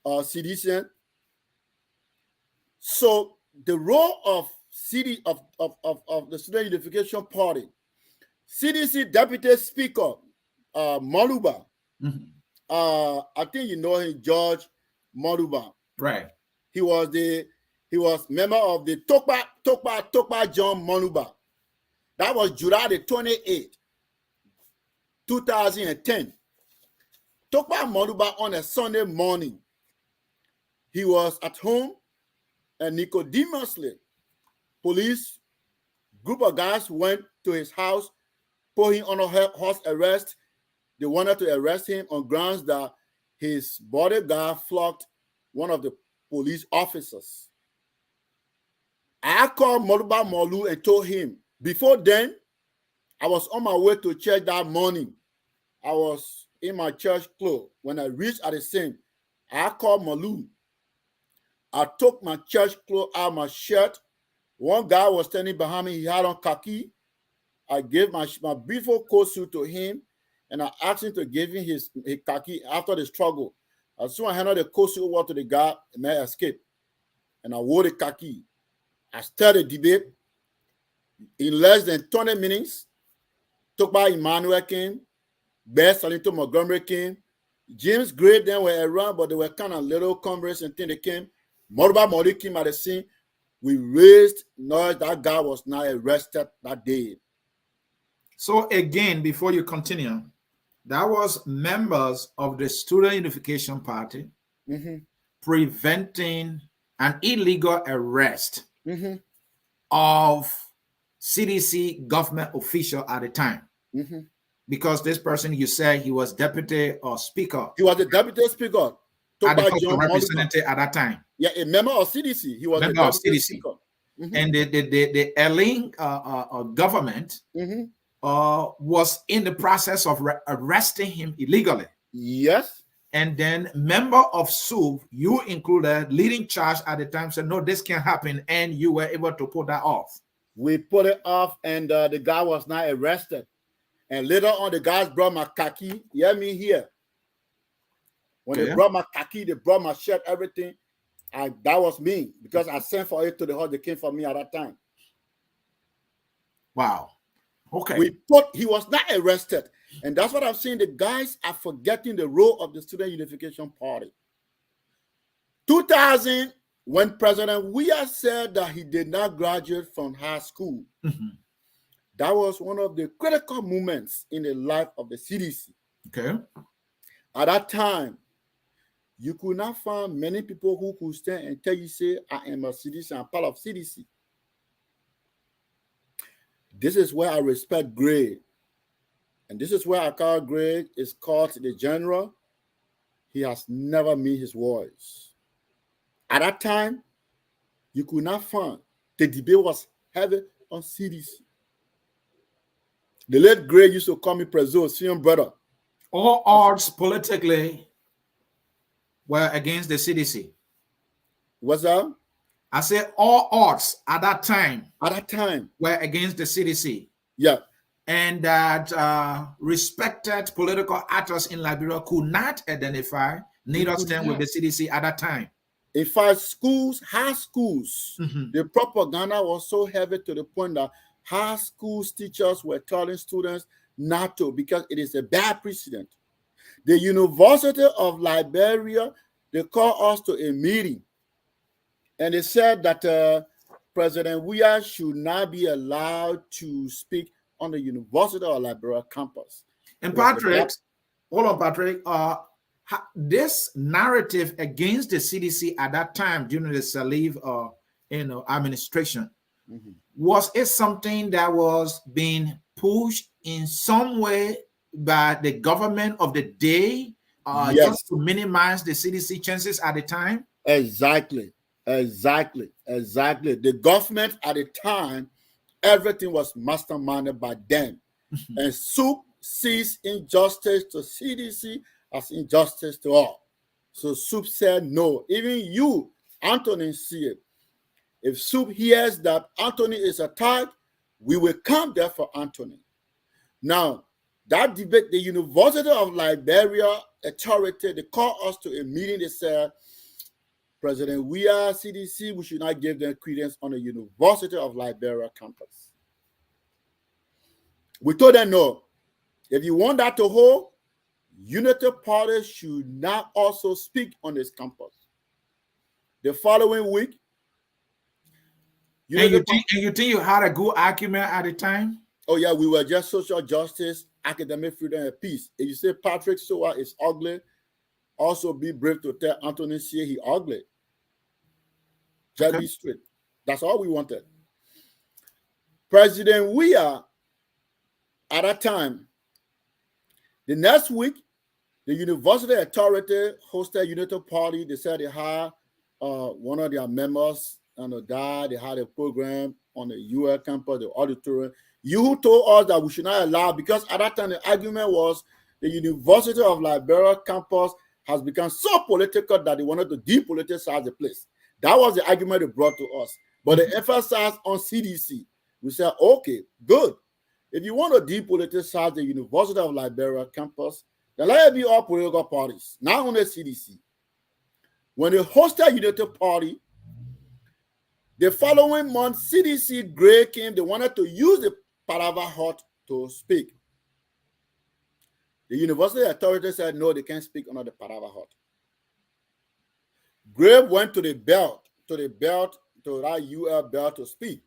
seditionists? So the role of the Student Unification Party, CDC Deputy Speaker Moluba, I think you know him, George Moluba. Right. He was member of the Tokpa John Moluba. That was July the 28th, 2010. Tokpa Moluba on a Sunday morning. He was at home and Nicodemously, police group of guys went to his house, put him on a house arrest. They wanted to arrest him on grounds that his bodyguard flogged one of the police officers. I called Moluba Molu and told him, before then, I was on my way to church that morning. I was in my church clothes. When I reached at the scene, I called Molu. I took my church clothes out of my shirt. One guy was standing behind me. He had on khaki. I gave my beautiful coat suit to him, and I asked him to give him his khaki after the struggle. As soon as I handed the coat suit over to the guy, the man escaped. And I wore the khaki. I started the debate. In less than 20 minutes, Tokpa Emmanuel came, Bess Salito Montgomery came, James Gray then were around, but they were kind of little comrades until they came. Moluba Molu came at the scene. We raised noise. That guy was not arrested that day. So again, before you continue, that was members of the Student Unification Party preventing an illegal arrest of CDC government official at the time. Because this person, you said he was deputy or speaker. He was the deputy speaker. At the representative at that time. Yeah, a member of CDC. He was a member of CDC. Speaker. And the Erling government was in the process of arresting him illegally. Yes. And then member of SUP, you included, leading charge at the time, said, no, this can't happen. And you were able to put that off. We put it off and the guy was not arrested. And later on, the guys brought my khaki. You hear me here? When they brought my khaki, they brought my shirt, everything. That was me because I sent for it to the house. They came for me at that time. Wow. Okay. He was not arrested. And that's what I'm saying. The guys are forgetting the role of the Student Unification Party. 2000, when President Weah said that he did not graduate from high school, that was one of the critical moments in the life of the CDC. Okay. At that time, you could not find many people who could stand and tell you, say, I am a CDC, I'm part of CDC. This is where I respect Greg. And this is where I call Greg is called the general. He has never made his voice. At that time, you could not find. The debate was heavy on CDC. The late Greg used to call me Prezzo, senior brother. All odds politically were against the CDC. What's that? I said all odds at that time. At that time. Were against the CDC. Yeah. And that respected political actors in Liberia could not identify neither stand with the CDC at that time. In fact, schools, high schools, the propaganda was so heavy to the point that high schools teachers were telling students not to, because it is a bad precedent. The University of Liberia, they called us to a meeting, and they said that President Weah should not be allowed to speak on the University of Liberia campus. And Patrick, hold on, Patrick. This narrative against the CDC at that time during the Salif, administration, was it something that was being pushed in some way by the government of the day, just to minimize the CDC chances at the time? Exactly. The government at the time, everything was masterminded by them. And SUP sees injustice to CDC as injustice to all. So SUP said no. Even you, Anthony, see it. If SUP hears that Anthony is attacked, we will come there for Anthony. Now, that debate, the University of Liberia authority, they called us to a meeting. They said, President Weah, CDC, we should not give them credence on the University of Liberia campus. We told them no. If you want that to hold, Unity Party should not also speak on this campus. The following week, you think you had a good argument at the time? Oh yeah, we were just social justice, academic freedom, and peace. If you say Patrick Sawoh is ugly, also be brave to tell Anthony Sieh he ugly. Just be straight. That's all we wanted. President Weah, at that time, the next week, the university authority hosted Unity Party. They said they had one of their members died. They had a program on the UL campus, the auditorium. You told us that we should not allow, because at that time the argument was the University of Liberia campus has become so political that they wanted to depoliticize the place. That was the argument they brought to us. But they emphasized on CDC. We said, okay, good. If you want to depoliticize the University of Liberia campus, then let it be all political parties, not only CDC. When they hosted Unity Party, the following month, CDC Gray came. They wanted to use the Parava Hut to speak. The university authority said, no, they can't speak under the Parava Hut. Gray went to the belt, to that UL belt to speak.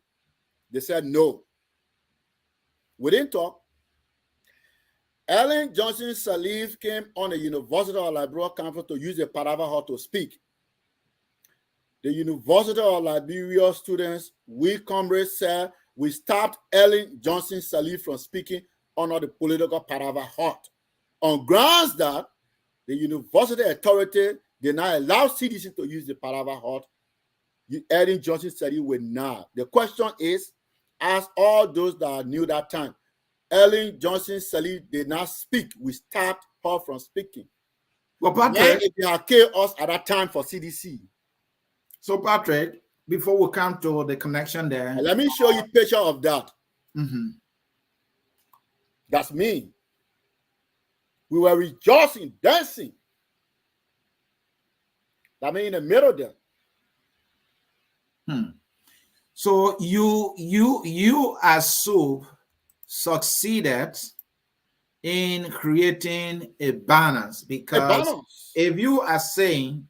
They said, no. We didn't talk. Ellen Johnson Sirleaf came on the University of Liberia campus to use the Parava Hut to speak. The University of Liberia students, we comrades said, we stopped Ellen Johnson Sirleaf from speaking under the political Parava Hut on grounds that the university authority did not allow CDC to use the Parava Hut. Ellen Johnson Sirleaf would not. The question is, ask all those that knew that time, Ellen Johnson Sirleaf did not speak. We stopped her from speaking. Well, Patrick, if they had killed us at that time for CDC. So, Patrick, before we come to the connection there, let me show you a picture of that. That's me. We were rejoicing, dancing. That means in the middle there. So you as SUP succeeded in creating a balance, A because balance. if you are saying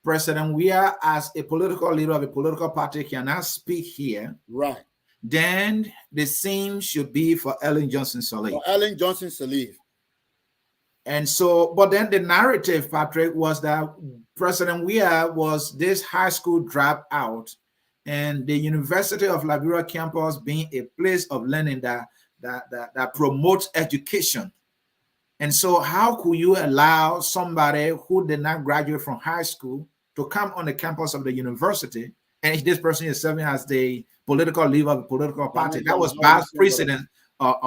President Weah as a political leader of a political party cannot speak here, Right. then the same should be for Ellen Johnson Sirleaf. For Ellen Johnson Sirleaf. And so, but then the narrative, Patrick, was that President Weah was this high school dropout, and the University of Liberia campus being a place of learning that promotes education. And so, how could you allow somebody who did not graduate from high school to come on the campus of the university, and this person is serving as the political leader of a political party? That was bad precedent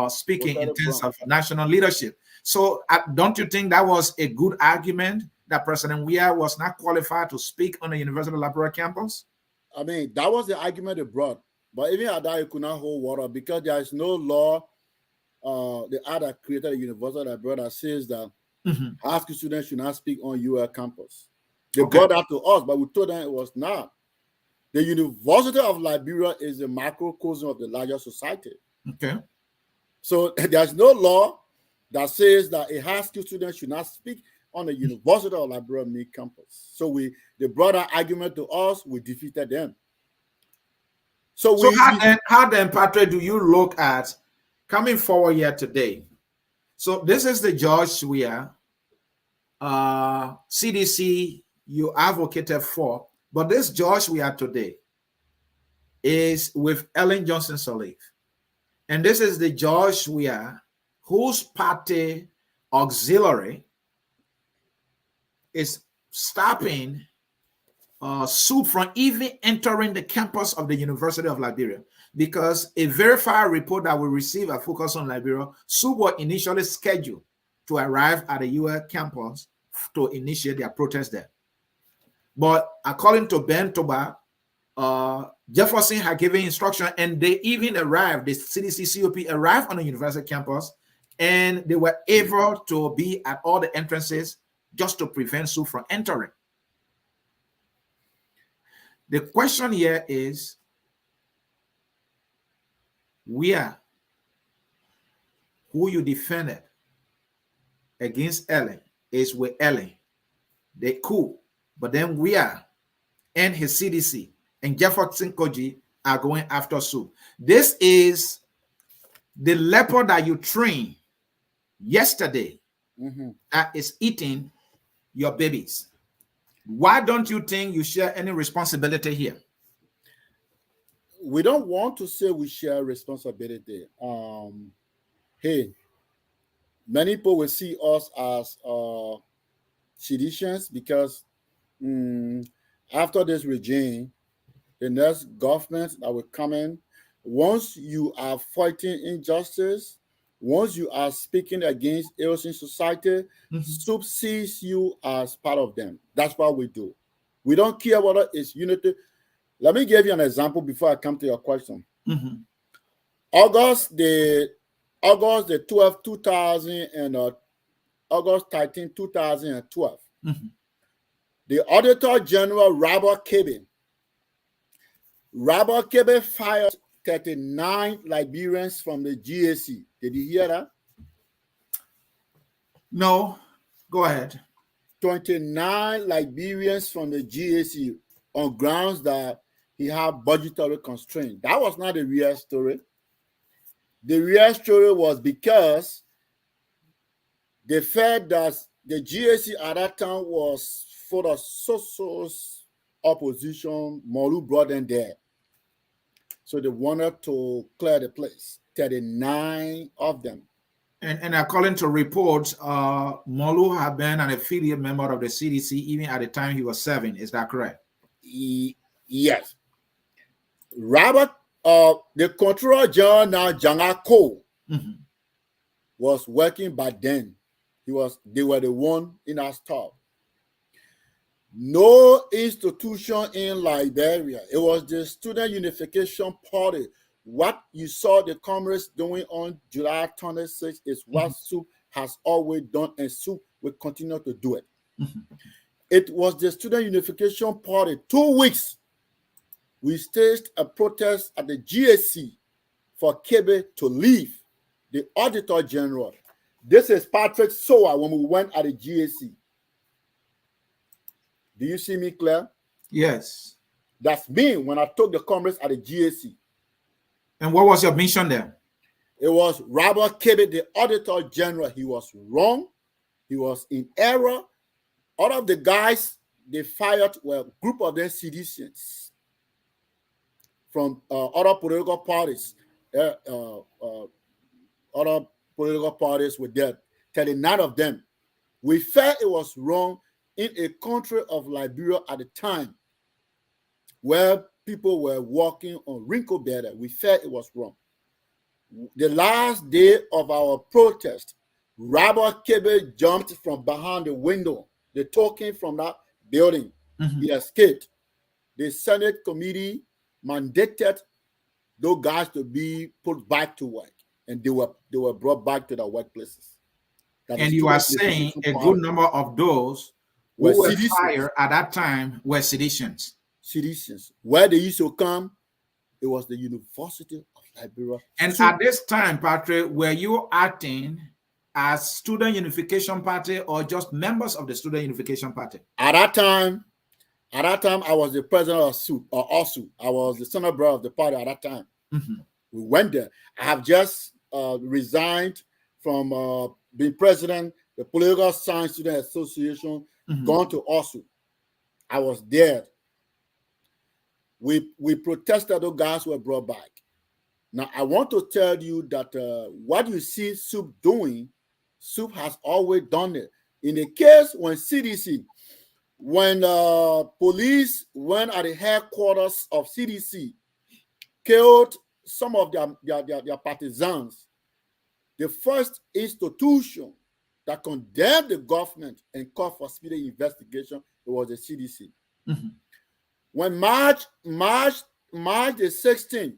speaking in terms of national leadership. So, don't you think that was a good argument that President Weah was not qualified to speak on the University of Liberia campus? I mean, that was the argument they brought. But even at that, it could not hold water because there is no law. The act that created the University of Liberia that says that high school students should not speak on UL campus. They brought that to us, but we told them it was not. The University of Liberia is a microcosm of the larger society. Okay. So there's no law that says that a high school student should not speak on the University of Liberia main campus. So they brought that argument to us, we defeated them. So how then, Patrick, do you look at coming forward here today? So this is the George Weah CDC you advocated for, but this George Weah today is with Ellen Johnson Sirleaf. And this is the George Weah whose party auxiliary is stopping SUP from even entering the campus of the University of Liberia, because a verified report that we received at Focus on Liberia, SUP was initially scheduled to arrive at the UL campus to initiate their protest there. But according to Ben Toba, Jefferson had given instruction, and they even arrived, the CDC COP arrived on the university campus, and they were able to be at all the entrances just to prevent SUP from entering. The question here is, Weah, who you defended against Ellen, is with Ellen. They cool, but then Weah and his CDC and Jefferson Koji are going after SUP. This is the leopard that you trained yesterday that is eating your babies. Why don't you think you share any responsibility here? We don't want to say we share responsibility. Hey, many people will see us as seditionists because after this regime, the next government that will come in, once you are fighting injustice, once you are speaking against ills in society, SUP sees you as part of them. That's what we do. We don't care whether it's unity. Let me give you an example before I come to your question. August the 12th, 2000 and August 13, 2012, the Auditor General Robert Kebe fired 39 Liberians from the GAC. Did you hear that? No, go ahead. 29 Liberians from the GAC on grounds that he had budgetary constraints. That was not the real story. The real story was because they felt that the GAC at that time was for the social opposition. Molu brought them there. So they wanted to clear the place. 39 of them. And according to reports, Molu had been an affiliate member of the CDC even at the time he was serving. Is that correct? Yes. Robert, the Controller General now, Jangako, was working by then. They were the one in our staff. No institution in Liberia. It was the Student Unification Party. What you saw the comrades doing on July 26th is what SUP has always done, and SUP will continue to do it. It was the Student Unification Party 2 weeks we staged a protest at the GAC for Kebe to leave, the Auditor General. This is Patrick Sawoh when we went at the GAC. Do you see me clear? Yes. That's me when I took the Congress at the GAC. And what was your mission there? It was Robert Kebe, the Auditor General. He was wrong. He was in error. All of the guys they fired were a group of them CDCs from other political parties. Other political parties were there, 39 of them. We felt it was wrong in a country of Liberia at the time where people were walking on wrinkled bed. We felt it was wrong. The last day of our protest, Robert Kebe jumped from behind the window, the token from that building. Mm-hmm. He escaped. The Senate committee mandated those guys to be put back to work, and they were brought back to their workplaces. And you are saying a good number of those who were fired at that time were seditions. Seditions. Where they used to come, it was the University of Liberia. And at this time, Patrick, were you acting as Student Unification Party or just members of the Student Unification Party? At that time, I was the president of SUP, or ASU. I was the senior brother of the party at that time. Mm-hmm. We went there. I have just resigned from being president, the Political Science Student Association, mm-hmm. gone to ASU. I was there. We protested, those guys were brought back. Now, I want to tell you that what you see SUP doing, SUP has always done it. In the case when CDC, when police went at the headquarters of CDC, killed some of their partisans, the first institution that condemned the government and called for speedy investigation, it was the CDC. Mm-hmm. When March the 16th,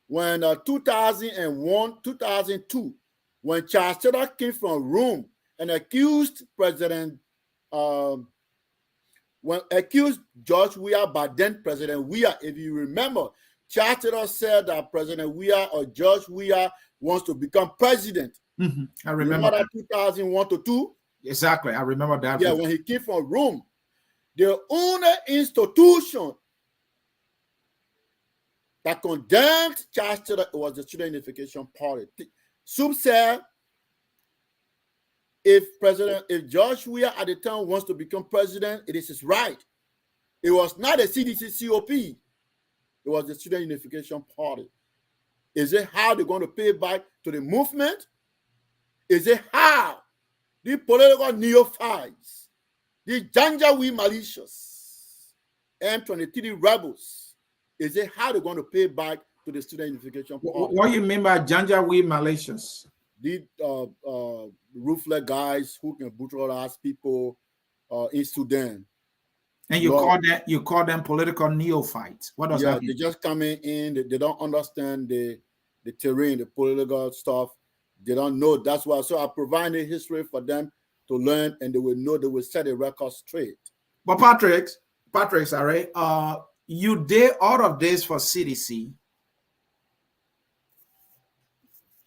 when 2001, 2002, when Charles Taylor came from Rome and accused accused George Weah, but then President Weah, if you remember, Charles Taylor said that President Weah or George Weah wants to become president. Mm-hmm. I remember that 2001 to 2. Exactly, I remember that. Yeah, when he came from Rome, the only institution that condemned Charles Taylor was the Student Unification Party. SUP said if George Weah at the time wants to become president, it is his right. It was not the CDC COP. It was the Student Unification Party. Is it how they're going to pay back to the movement? Is it how the political neophytes, the Janjaweed militias, M23 rebels, is it how they're going to pay back to the Student Unification Party? What do you mean by Janjaweed militias? The ruthless guys who can brutalize people in Sudan. And you call them political neophytes. What does that mean? They're just coming in. They don't understand the terrain, the political stuff. They don't know. That's why. So I provide a history for them to learn, and they will know. They will set a record straight. But Patrick, sorry, you did all of this for CDC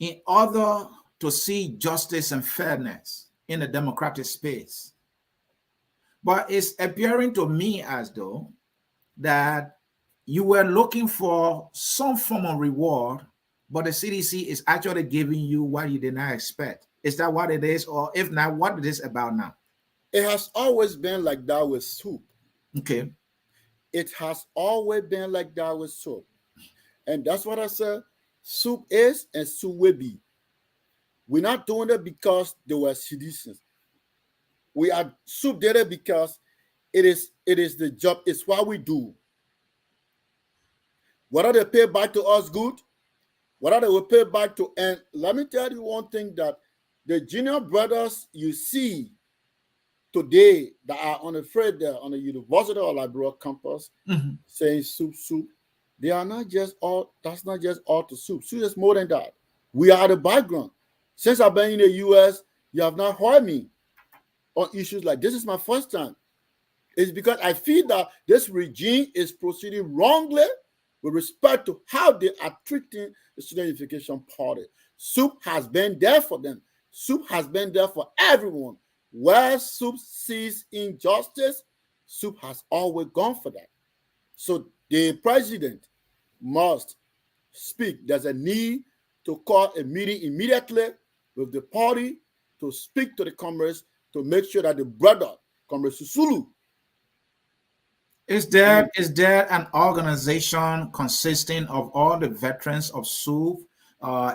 in order to see justice and fairness in the democratic space. But it's appearing to me as though that you were looking for some form of reward, but the CDC is actually giving you what you did not expect. Is that what it is? Or if not, what it is about now? It has always been like that with SUP. Okay. It has always been like that with SUP. And that's what I said. SUP is and SUP will be. We're not doing it because they were citizens. We are SUP did it because it is the job, it's what we do. Whether they pay back to us good, whether they will pay back to, and let me tell you one thing, that the junior brothers you see today that are unafraid there on the University of Liberia campus, mm-hmm. saying SUP, they are not just all, that's not just all to SUP. SUP is more than that. We are the background. Since I've been in the US, you have not heard me on issues like this. Is my first time. It's because I feel that this regime is proceeding wrongly with respect to how they are treating the Student Unification Party. SUP has been there for them. SUP has been there for everyone. Where SUP sees injustice, SUP has always gone for that. So the president must speak. There's a need to call a meeting immediately with the party to speak to the Congress to make sure that the brother, Comrade Sisulu. Is there an organization consisting of all the veterans of SUP?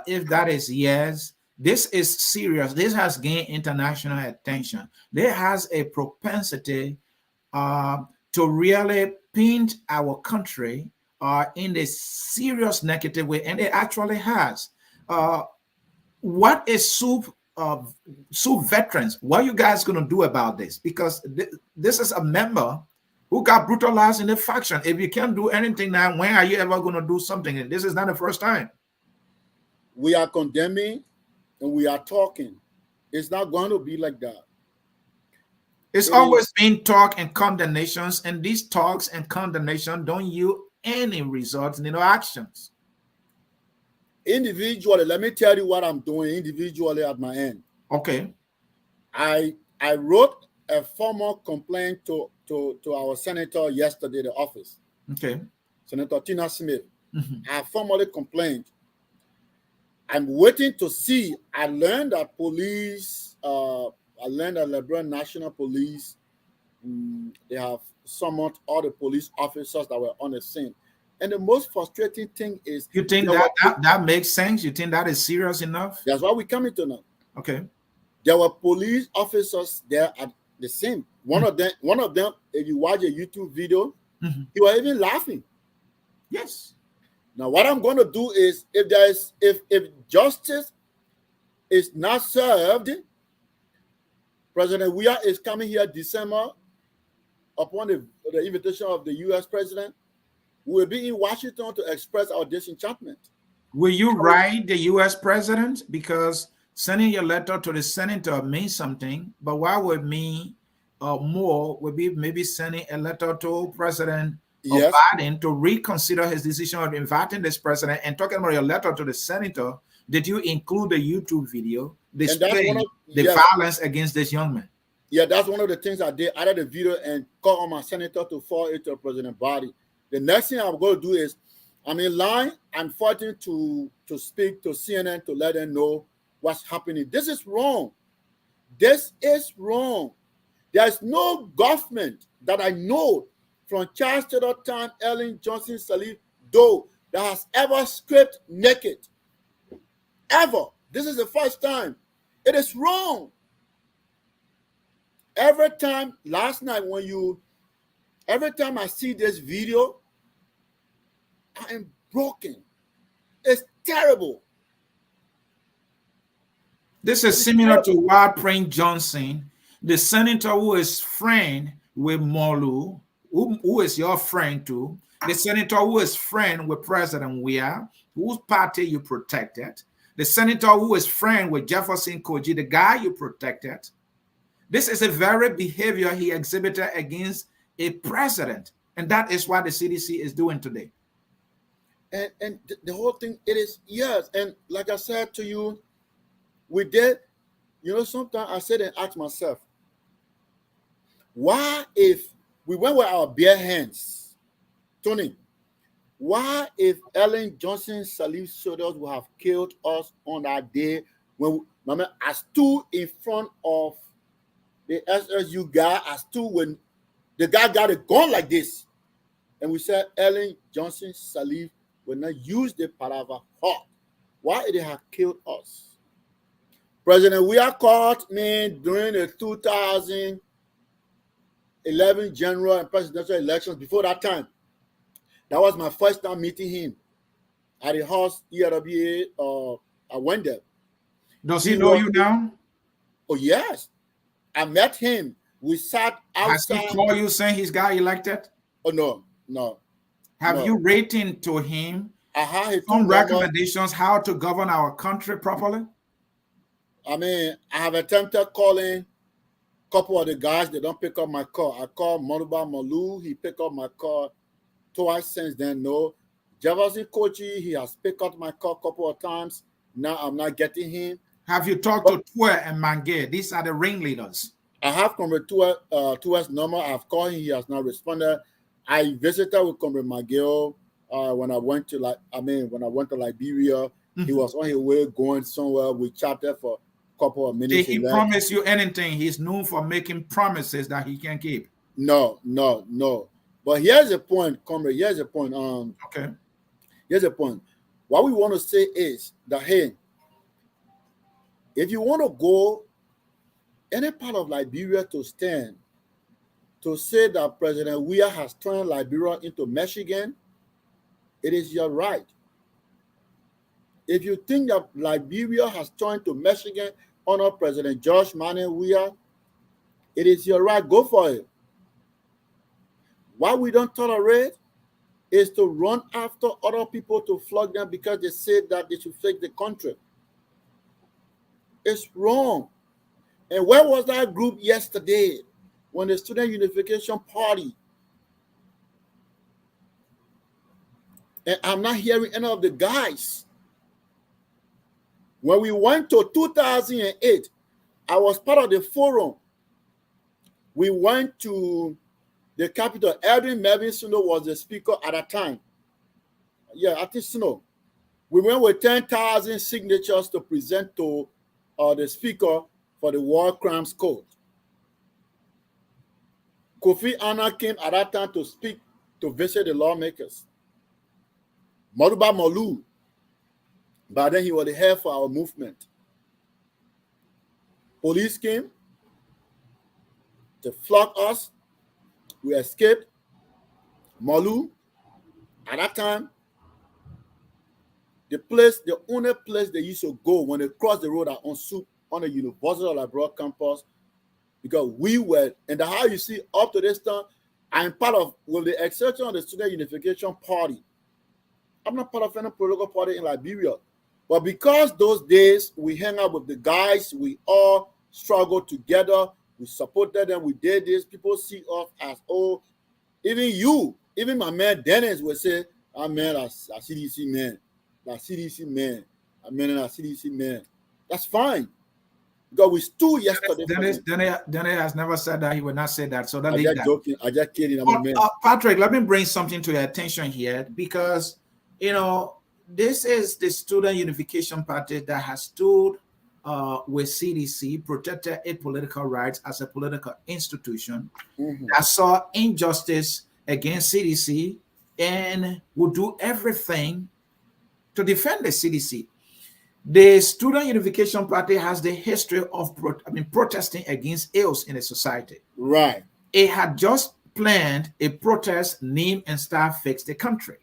If that is yes, this is serious. This has gained international attention. There has a propensity to really paint our country in a serious negative way, and it actually has. What is SUP veterans? What are you guys going to do about this? Because this is a member who got brutalized in the faction. If you can't do anything now, when are you ever going to do something? And this is not the first time. We are condemning and we are talking. It's not going to be like that. It's always been talk and condemnations, and these talks and condemnation don't yield any results in actions. Individually, let me tell you what I'm doing individually at my end. Okay. I wrote a formal complaint to our senator yesterday, the office. Okay. Senator Tina Smith. I formally complained. I'm waiting to see. I learned that Liberia National Police, they have summoned all the police officers that were on the scene. And the most frustrating thing is... You think that makes sense? You think that is serious enough? That's what we're coming to now. Okay. There were police officers there at the scene. One of them, if you watch a YouTube video, he was even laughing. Yes. Now, what I'm going to do is, if justice is not served, President Weah is coming here December upon the invitation of the U.S. president. We will be in Washington to express our disenchantment. Will you write the U.S. president? Because sending your letter to the senator means something, but what would mean more would be maybe sending a letter to President Biden to reconsider his decision of inviting this president. And talking about your letter to the senator, did you include the YouTube video displaying the violence against this young man? Yeah, that's one of the things I did. I did the video and called on my senator to forward it to President Biden. The next thing I'm going to do is, I'm in line. I'm fighting to speak to CNN to let them know what's happening. This is wrong. This is wrong. There's no government that I know from Charles Taylor time, Ellen Johnson Sirleaf, though, that has ever scraped naked. Ever. This is the first time. It is wrong. Every time, last night every time I see this video, I am broken. It's terrible. This is similar to what Prince Johnson, the senator who is friend with Molu, who is your friend too, the senator who is friend with President Weah, whose party you protected, the senator who is friend with Jefferson Koji, the guy you protected. This is a very behavior he exhibited against a president, and that is what the CDC is doing today. And the whole thing, it is, yes. And like I said to you, we did, sometimes I sit and ask myself, why if we went with our bare hands, Tony, why if Ellen Johnson Sirleaf soldiers would have killed us on that day when I stood in front of the SSU guy, I stood when the guy got a gun like this, and we said Ellen Johnson Sirleaf will not use the palaver hawk. Why did they have killed us? President Weah called me during the 2011 general and presidential elections. Before that time, that was my first time meeting him at the house ERWA. I went there. Does he know you now? Oh, yes. I met him. We sat outside. Has he called you saying he's got elected? Oh, no. Have you written to him some recommendations how to govern our country properly? I mean, I have attempted calling a couple of the guys. They don't pick up my call. I called Monuba Molu. He picked up my call twice since then. No. Jefferson Kochi, he has picked up my call a couple of times. Now I'm not getting him. Have you talked to Tue and Mange? These are the ringleaders. I have Comrade Tue's number. I've called him. He has not responded. I visited with Comrade Mageo when I went to Liberia. He was on his way going somewhere. We chatted for a couple of minutes. Did he promise you anything? He's known for making promises that he can't keep. No. But here's the point, Comrade. Here's the point. Okay. Here's the point. What we want to say is that, hey, if you want to go any part of Liberia to stand to say that President Weah has turned Liberia into Michigan, it is your right. If you think that Liberia has turned to Michigan under President George Manuel Weah, it is your right. Go for it. What we don't tolerate is to run after other people to flog them because they said that they should fix the country. It's wrong. And where was that group yesterday when the Student Unification Party? And I'm not hearing any of the guys. When we went to 2008, I was part of the forum. We went to the capital. Edwin Melvin Suno was the speaker at that time. Yeah, I think Suno. We went with 10,000 signatures to present to the speaker for the War Crimes Code. Kofi Annan came at that time to speak, to visit the lawmakers. Maluba Molu, by then he was the head for our movement. Police came to flog us. We escaped. Molu, at that time, the only place they used to go when they crossed the road at SUP on the University of Liberia campus, because we were, and how you see up to this time, I'm part of, with the exception of the Student Unification Party. I'm not part of any political party in Liberia. But because those days we hang out with the guys, we all struggled together, we supported them, we did this, people see us as, oh, even my man Dennis would say, ah man, that's a CDC man. That CDC man. I mean, that CDC man. That's fine. Because we stood yesterday. Dennis has never said that. He would not say that. So that I'm just joking. I'm just kidding. I'm a man. Patrick, let me bring something to your attention here, because, this is the Student Unification Party that has stood with CDC, protected its political rights as a political institution, that saw injustice against CDC and would do everything to defend the CDC. The Student Unification Party has the history of protesting against ills in the society. Right. It had just planned a protest named and start fix the country.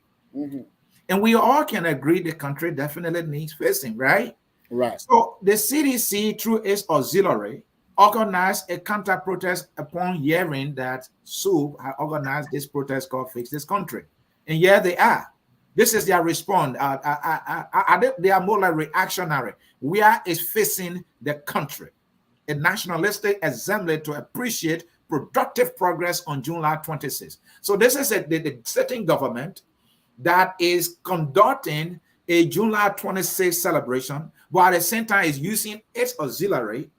And we all can agree the country definitely needs fixing, right? Right. So the CDC, through its auxiliary, organized a counter-protest upon hearing that SUP had organized this protest called Fix This Country. And here they are. This is their response. They are more like reactionary. We are facing the country. A nationalistic assembly to appreciate productive progress on July 26. So this is the sitting government that is conducting a July 26 celebration, but at the same time is using its auxiliary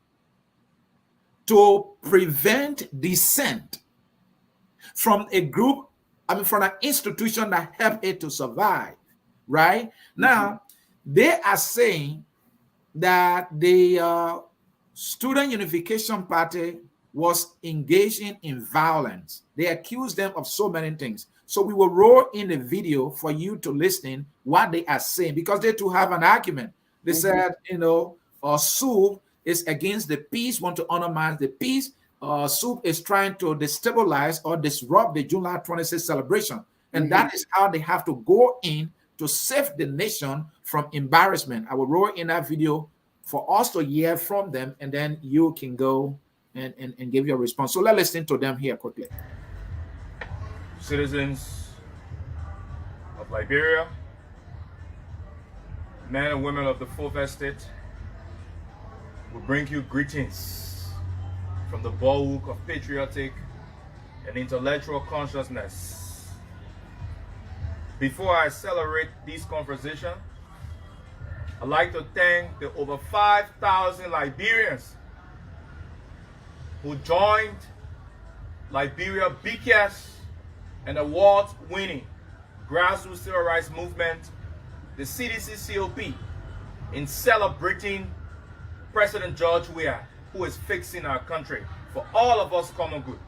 to prevent dissent from a group, from an institution that helped it to survive, right? Now, they are saying that the Student Unification Party was engaging in violence. They accused them of so many things. So we will roll in the video for you to listen what they are saying, because they too have an argument. They said, SUP is against the peace, want to undermine the peace. SUP is trying to destabilize or disrupt the July 26 celebration. And that is how they have to go in to save the nation from embarrassment. I will roll in that video for us to hear from them, and then you can go and give your response. So let's listen to them here quickly. Citizens of Liberia, men and women of the Fourth Estate, we bring you greetings from the bulwark of patriotic and intellectual consciousness. Before I accelerate this conversation, I'd like to thank the over 5,000 Liberians who joined Liberia BCAS and award-winning grassroots civil rights movement, the CDC COP, in celebrating President George Weah, who is fixing our country for all of us common good.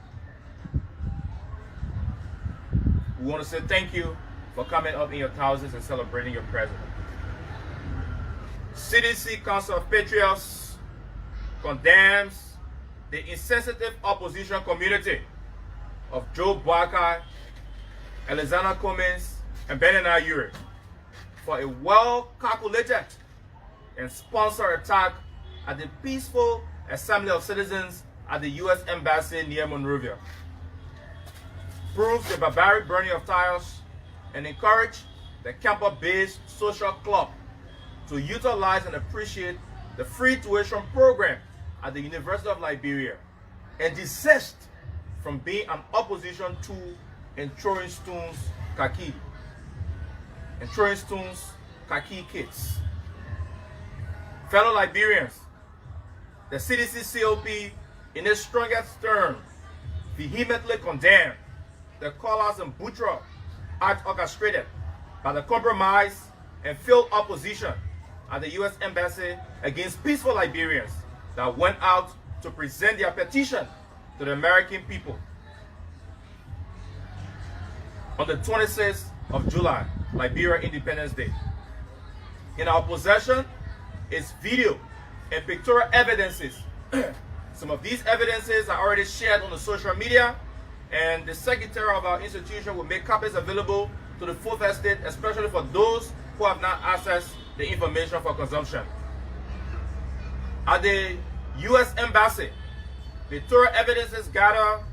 We want to say thank you for coming up in your thousands and celebrating your president. CDC Council of Patriots condemns the insensitive opposition community of Joe Boakai, Alexander Cummings, and Benina Ure for a well-calculated and sponsored attack at the peaceful assembly of citizens at the U.S. Embassy near Monrovia. Proves the barbaric burning of tires and encourage the campus-based social club to utilize and appreciate the free tuition program at the University of Liberia and desist from being an opposition tool in throwing stones khaki kids. Fellow Liberians, the CDC COP in its strongest terms vehemently condemned the collapse and butcher act orchestrated by the compromise and failed opposition at the U.S. Embassy against peaceful Liberians that went out to present their petition to the American people. On the 26th of July, Liberia Independence Day. In our possession is video and pictorial evidences. Some of these evidences are already shared on the social media, and the secretary of our institution will make copies available to the full estate, especially for those who have not accessed the information for consumption. At the U.S. Embassy, pictorial evidences gathered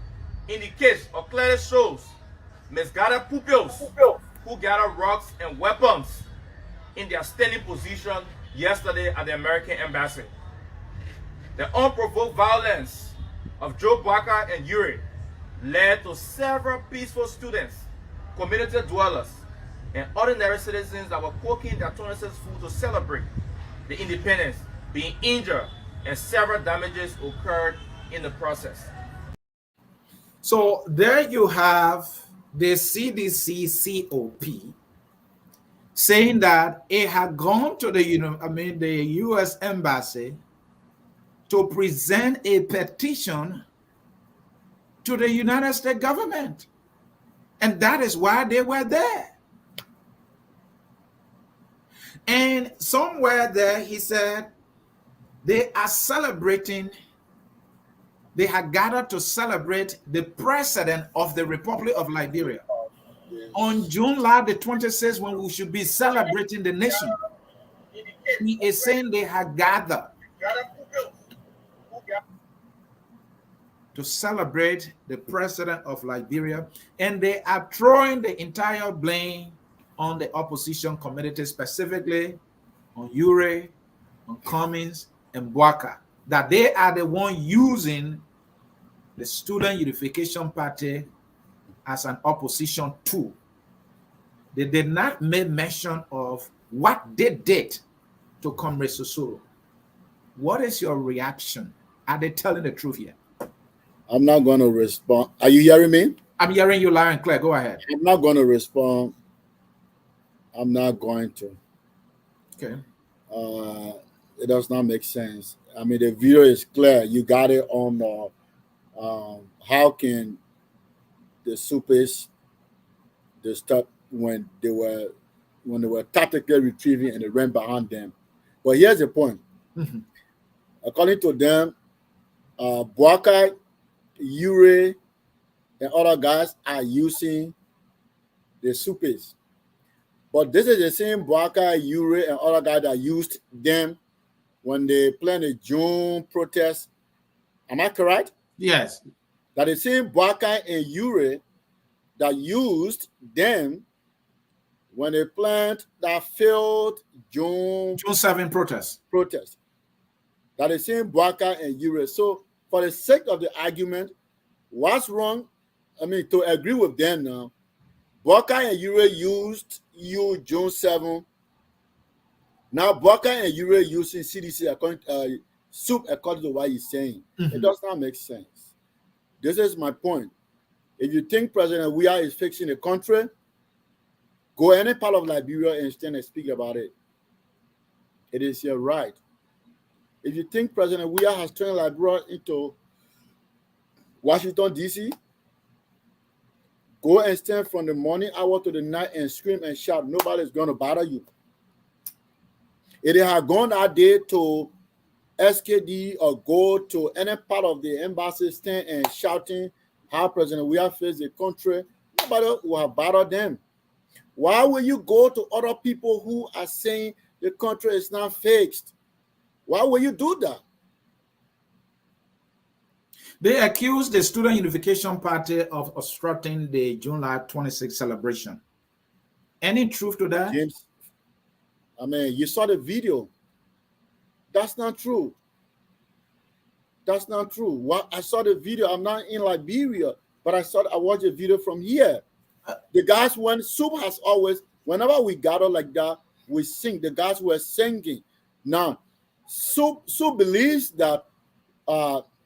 indicates or clearly shows misguided pupils who gathered rocks and weapons in their standing position yesterday at the American Embassy. The unprovoked violence of Joe Boakai and Ure led to several peaceful students, community dwellers, and ordinary citizens that were cooking their 26th food to celebrate the independence being injured, and several damages occurred in the process. So there you have the CDC COP saying that it had gone to the U.S. Embassy to present a petition to the United States government, and that is why they were there. And somewhere there, he said, they are celebrating, they had gathered to celebrate the president of the Republic of Liberia. Yes. On July the 26th, when we should be celebrating the nation, he is saying they had gathered to celebrate the president of Liberia, and they are throwing the entire blame on the opposition community, specifically on Ure, on Cummings, and Boakai, that they are the one using the Student Unification Party as an opposition tool. They did not make mention of what they did to Comrade Sisulu. What is your reaction? Are they telling the truth here? I'm not going to respond. Are you hearing me? I'm hearing you loud and clear. Go ahead. I'm not going to respond. I'm not going to. Okay. It does not make sense. I mean, the video is clear. You got it on how can the supers they start when they were tactically retrieving and they ran behind them. But here's the point. Mm-hmm. According to them, Boakai, Ure, and other guys are using the supers. But this is the same Boakai, Ure, and other guys that used them when they planned a June protest. Am I correct? Yes. That the same Boakai and Ure that used them when they planned that failed June 7 protest. That the same Boakai and Ure. So for the sake of the argument, what's wrong? I mean, to agree with them now, Baka and Ure used you June 7. Now Baka and Ure using CDC according SUP according to what he's saying. It does not make sense. This is my point. If you think President Weah is fixing the country, go any part of Liberia and stand and speak about it. It is your right. If you think President Weah has turned Liberia into Washington, D.C., go and stand from the morning hour to the night and scream and shout. Nobody's going to bother you. If they had gone that day to SKD or go to any part of the embassy stand and shouting how President Weah faced the country, nobody will have bothered them. Why will you go to other people who are saying the country is not fixed? Why will you do that? They accused the Student Unification Party of obstructing the July 26th celebration. Any truth to that? James, I mean, you saw the video. That's not true. That's not true. What I saw the video. I'm not in Liberia, but I watched a video from here. The guys, when SUP has always, whenever we gather like that, we sing. The guys were singing. Now, SUP believes that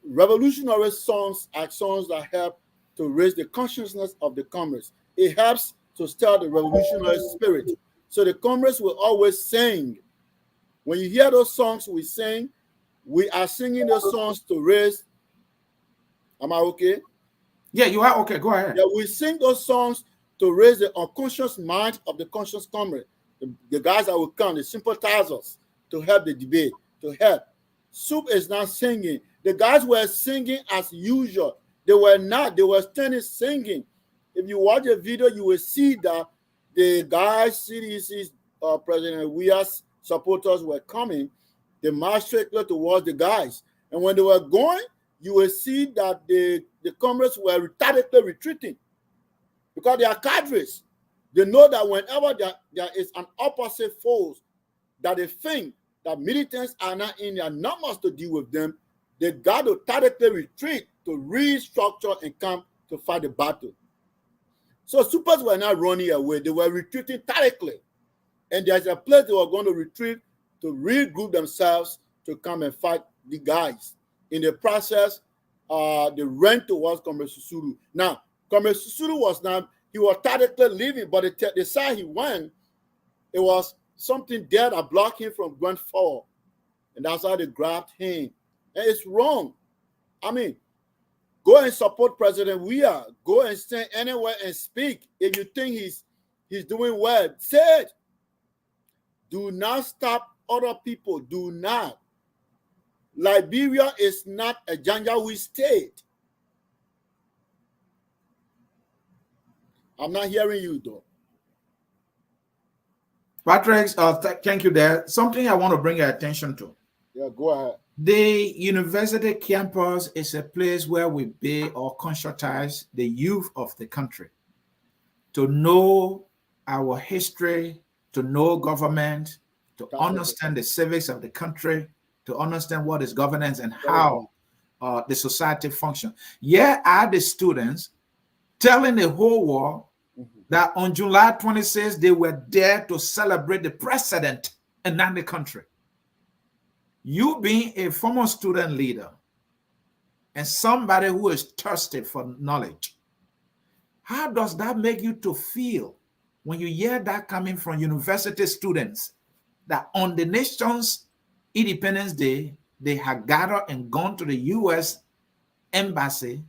revolutionary songs are songs that help to raise the consciousness of the comrades. It helps to stir the revolutionary spirit. So the comrades will always sing. When you hear those songs we sing, we are singing those songs to raise. Am I okay? Yeah, you are okay. Go ahead. Yeah, we sing those songs to raise the unconscious mind of the conscious comrade. The guys that will come, the sympathizers, to help the debate, to help. SUP is not singing. The guys were singing as usual. They were not. They were standing singing. If you watch the video, you will see that the guys, CDC's President Weah's supporters were coming. They marched straight towards the guys. And when they were going, you will see that the comrades were retardedly retreating because they are cadres. They know that whenever there is an opposite force that they think that militants are not in their numbers to deal with them, they got to tactically retreat to restructure and come to fight the battle. So supers were not running away. They were retreating tactically. And there's a place they were going to retreat to regroup themselves to come and fight the guys. In the process, they ran towards Comrade Sisulu. Now, Comrade Sisulu he was tactically leaving, but the side he went, it was something there that blocked him from going forward. And that's how they grabbed him. And it's wrong. I mean, go and support President Weah. Go and stand anywhere and speak. If you think he's doing well, say it. Do not stop other people. Do not. Liberia is not a Janjaweed state. I'm not hearing you, though. Patrick, thank you there. Something I want to bring your attention to. Yeah, go ahead. The university campus is a place where we pay or conscientize the youth of the country to know our history, to know government, to understand the civics of the country, to understand what is governance and how the society functions. Here are the students telling the whole world that on July 26th, they were there to celebrate the president and not the country. You being a former student leader and somebody who is thirsty for knowledge, how does that make you to feel when you hear that coming from university students, that on the nation's Independence Day, they had gathered and gone to the U.S. embassy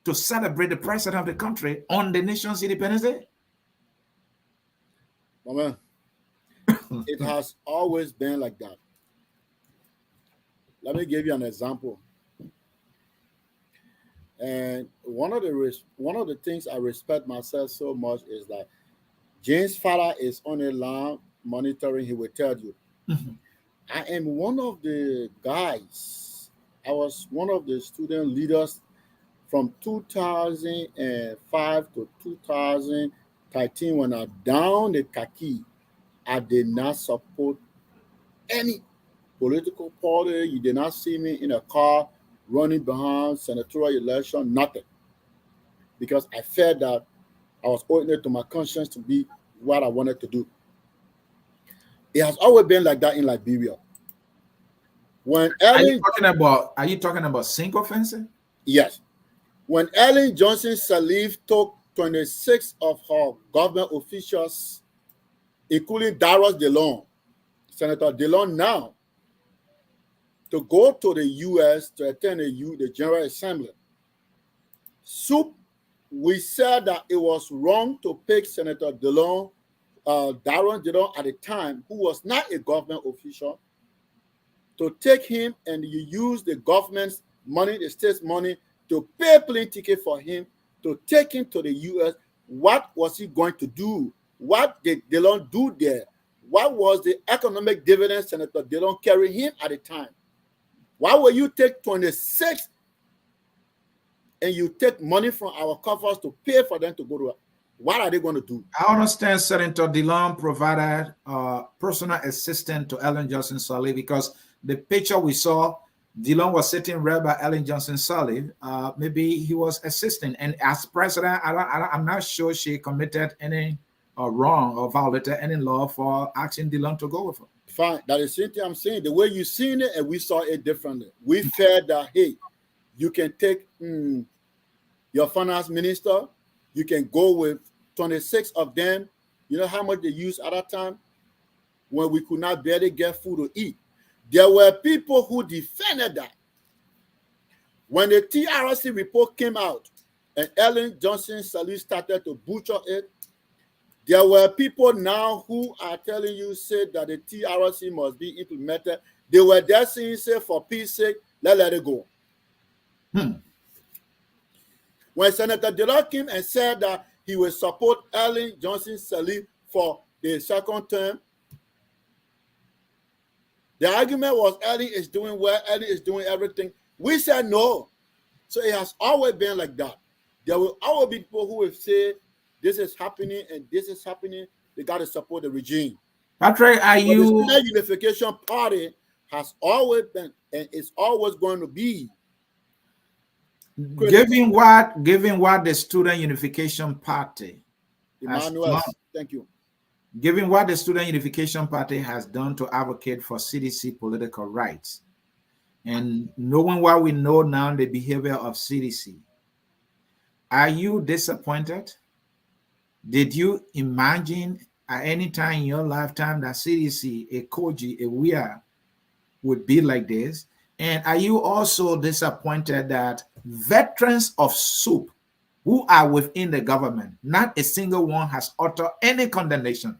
to celebrate the president of the country on the nation's Independence Day? Mama, it has always been like that. Let me give you an example. And one of the things I respect myself so much is that James' father is on a line monitoring. He will tell you, I am one of the guys. I was one of the student leaders from 2005 to 2013 when I downed the khaki. I did not support any political party. You did not see me in a car running behind senatorial election, nothing. Because I felt that I was owing it to my conscience to be what I wanted to do. It has always been like that in Liberia. When Ellen, Are you talking about sink offensive? yes, when Ellen Johnson Sirleaf took 26 of her government officials, including Darius DeLong, Senator DeLong now, to go to the U.S. to attend the General Assembly, SUP, we said that it was wrong to pick Senator DeLong, Darius DeLong at the time, who was not a government official, to take him and you use the government's money, the state's money, to pay a plane ticket for him, to take him to the U.S. What was he going to do? What did DeLong do there? What was the economic dividend Senator DeLong carry him at the time? Why will you take 26 and you take money from our coffers to pay for them to go to? What are they going to do? I understand Senator DeLong provided personal assistance to Ellen Johnson Sirleaf, because the picture we saw, DeLong was sitting right by Ellen Johnson Sirleaf. Maybe he was assisting. And as president, I'm not sure she committed any wrong or violated any law for asking DeLong to go with her. Fine. That is the same thing I'm saying. The way you seen it and we saw it differently. We felt that, hey, you can take your finance minister, you can go with 26 of them. You know how much they used at that time when we could not barely get food to eat. There were people who defended that. When the TRC report came out and Ellen Johnson Sirleaf started to butcher it, there were people now who are telling you, say that the TRC must be implemented. They were there saying, say, for peace sake, let it go. When Senator DeLong came and said that he will support Ellen Johnson Sirleaf for the second term, the argument was Ellen is doing well, Ellen is doing everything. We said no. So it has always been like that. There will always be people who will say, this is happening and this is happening. They got to support the regime. Patrick, The Student Unification Party has always been and is always going to be. Given what the Student Unification Party Emmanuel, thank you. Given what the Student Unification Party has done to advocate for CDC political rights, and knowing what we know now, the behavior of CDC, are you disappointed? Did you imagine at any time in your lifetime that CDC, a Koji, a WIA would be like this? And are you also disappointed that veterans of SUP who are within the government, not a single one has uttered any condemnation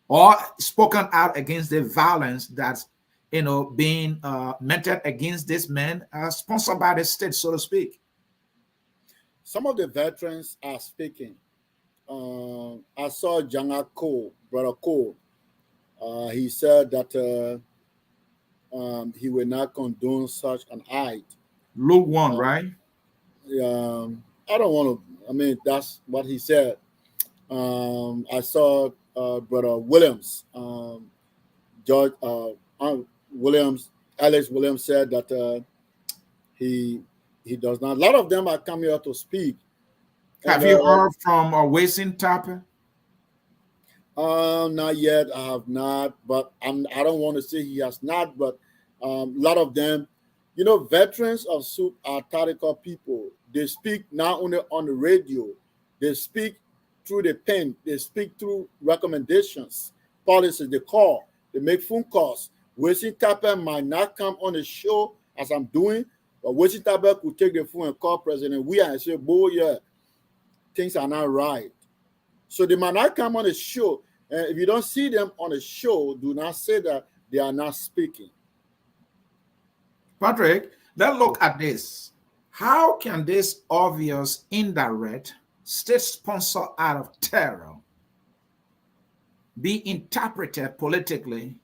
or spoken out against the violence that's being meted against this man, sponsored by the state, so to speak? Some of the veterans are speaking. I saw Janga Cole, Brother Cole. He said that he will not condone such an act. Luke 1, right? I don't want to. I mean, that's what he said. I saw Brother Williams, George Williams, Alex Williams said that he does not. A lot of them are coming out to speak. Have you heard from Wason Tapper? Not yet. I have not, but I don't want to say he has not, but a lot of them, veterans of SUP are tactical people. They speak not only on the radio, they speak through the pen, they speak through recommendations, policies, they call, they make phone calls. Wason Tapper might not come on the show as I'm doing, but Wason Tapper could take the phone and call President Weah and say, boy, yeah, things are not right. So they might not come on the show. And if you don't see them on the show, do not say that they are not speaking. Patrick, let's look at this. How can this obvious, indirect, state-sponsored act of terror be interpreted politically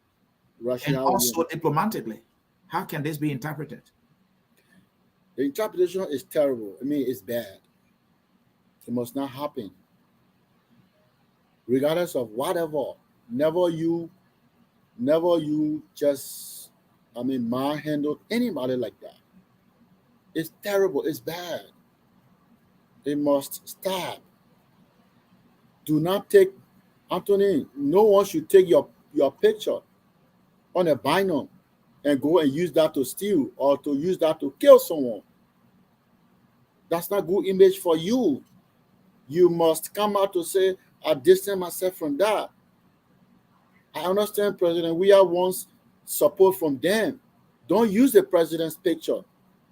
and also diplomatically? How can this be interpreted? The interpretation is terrible. I mean, it's bad. It must not happen. Regardless of whatever, never you just, manhandle anybody like that. It's terrible. It's bad. It must stop. Do not take, Anthony, no one should take your picture on a vinyl and go and use that to steal or to use that to kill someone. That's not good image for you. You must come out to say, I distance myself from that. I understand President Weah wants support from them. Don't use the president's picture.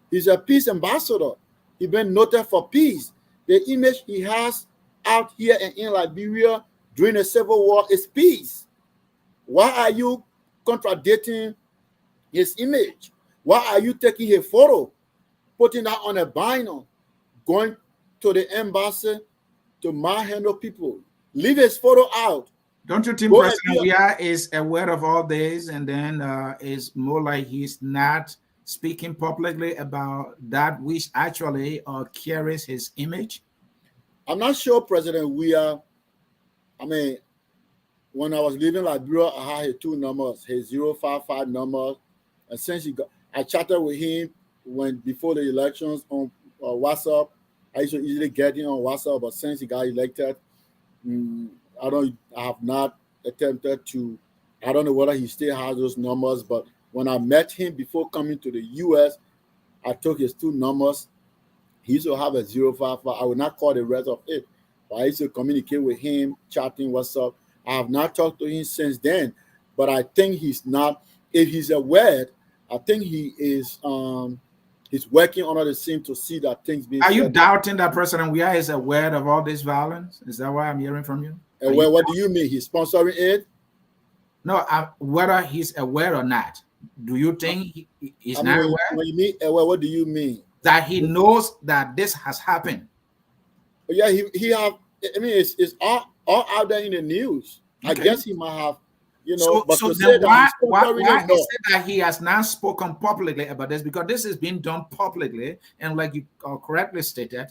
He's a peace ambassador. He's been noted for peace. The image he has out here and in Liberia during the Civil War is peace. Why are you contradicting his image? Why are you taking his photo, putting that on a vinyl, going to the embassy to manhandle people? Leave his photo out. Don't you think President Weah is aware of all this, and then is more like he's not speaking publicly about that which actually carries his image? I'm not sure President Weah, I mean, when I was living Liberia, I had his 2 numbers, his 055 number. And since I chatted with him before the elections on WhatsApp. I used to easily get him on WhatsApp, but since he got elected, I have not attempted to, I don't know whether he still has those numbers, but when I met him before coming to the US, I took his 2 numbers. He used to have a 055. I will not call the rest of it, but I used to communicate with him, chatting, WhatsApp. I have not talked to him since then, but I think he's not, if he's aware, I think he is he's working under the scene to see that things being. Are you doubting that President Weah is aware of all this violence? Is that what I'm hearing from you? Well, what do you mean? He's sponsoring it? No, whether he's aware or not. Do you think he's not aware? When you mean aware, what do you mean? That he knows that this has happened. Yeah, he have. I mean, it's all out there in the news. Okay. I guess he might have. You know, so then why is it that he has not spoken publicly about this? Because this is being done publicly, and like you correctly stated,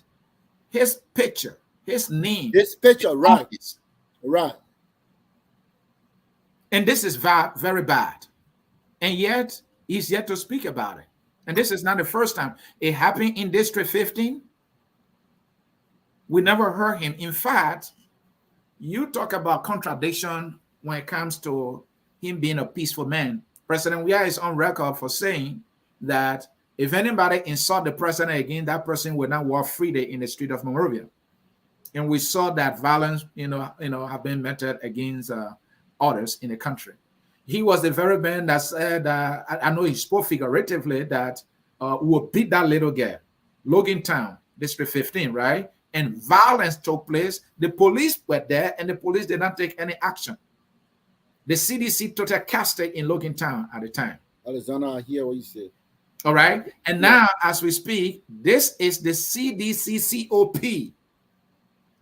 his picture, his name, his picture, right, right, and this is very bad, and yet he's yet to speak about it. And this is not the first time it happened in District 15. We never heard him. In fact, you talk about contradiction. When it comes to him being a peaceful man, President Weah is on record for saying that if anybody insult the president again, that person will not walk freely in the street of Monrovia. And we saw that violence, have been meted against others in the country. He was the very man that said, I know he spoke figuratively, that we'll beat that little girl, Logan Town, District 15, right? And violence took place. The police were there, and the police did not take any action. The CDC total casted in Logan Town at the time. Alexander, I hear what you said. All right. And now, as we speak, this is the CDC COP.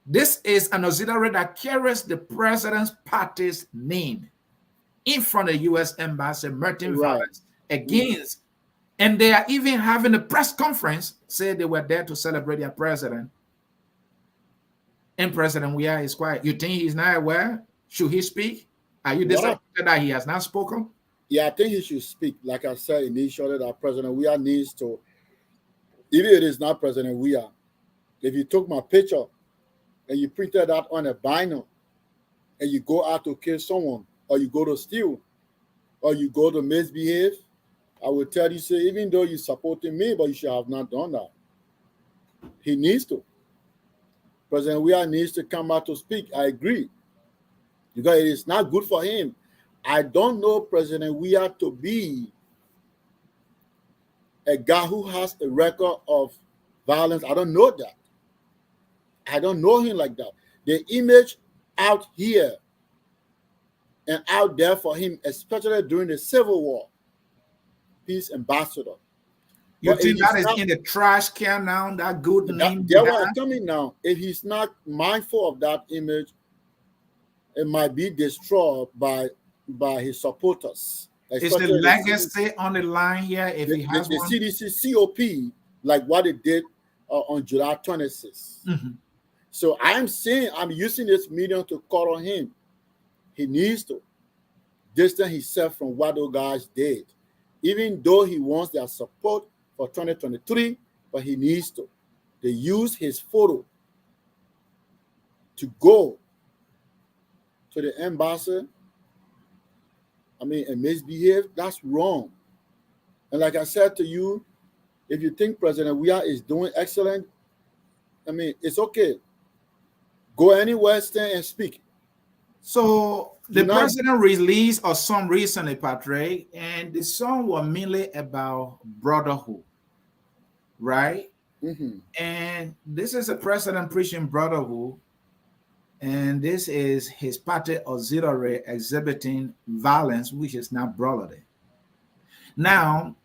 This is an auxiliary that carries the president's party's name in front of the U.S. Embassy, Merton violence against. And they are even having a press conference, say they were there to celebrate their president. And President Weah is quiet. You think he's not aware? Should he speak? Are you disappointed that he has not spoken? Yeah, I think he should speak. Like I said initially, that President Weah needs to, even if it is not President Weah, if you took my picture and you printed that on a vinyl and you go out to kill someone, or you go to steal, or you go to misbehave, I would tell you, say, even though you're supporting me, but you should have not done that. He needs to. President Weah needs to come out to speak. I agree. Because it is not good for him. I don't know President Weah to be a guy who has a record of violence. I don't know that. I don't know him like that. The image out here and out there for him, especially during the Civil War, peace ambassador. You think that is in the trash can now, that good name? That's what I'm telling now. If he's not mindful of that image, it might be destroyed by his supporters. Is the legacy on the line here if he has the one? CDC COP, like what it did on July 26th. Mm-hmm. So I'm using this medium to call on him. He needs to distance himself from what those guys did. Even though he wants their support for 2023, but he needs to. They use his photo to go to the embassy, and misbehave, that's wrong. And like I said to you, if you think President Weah is doing excellent, it's okay. Go anywhere, stand and speak. So the president released a song recently, Patrick, and the song was mainly about brotherhood, right? Mm-hmm. And this is a president preaching brotherhood, and this is his party auxiliary exhibiting violence, which is not brotherly. Now,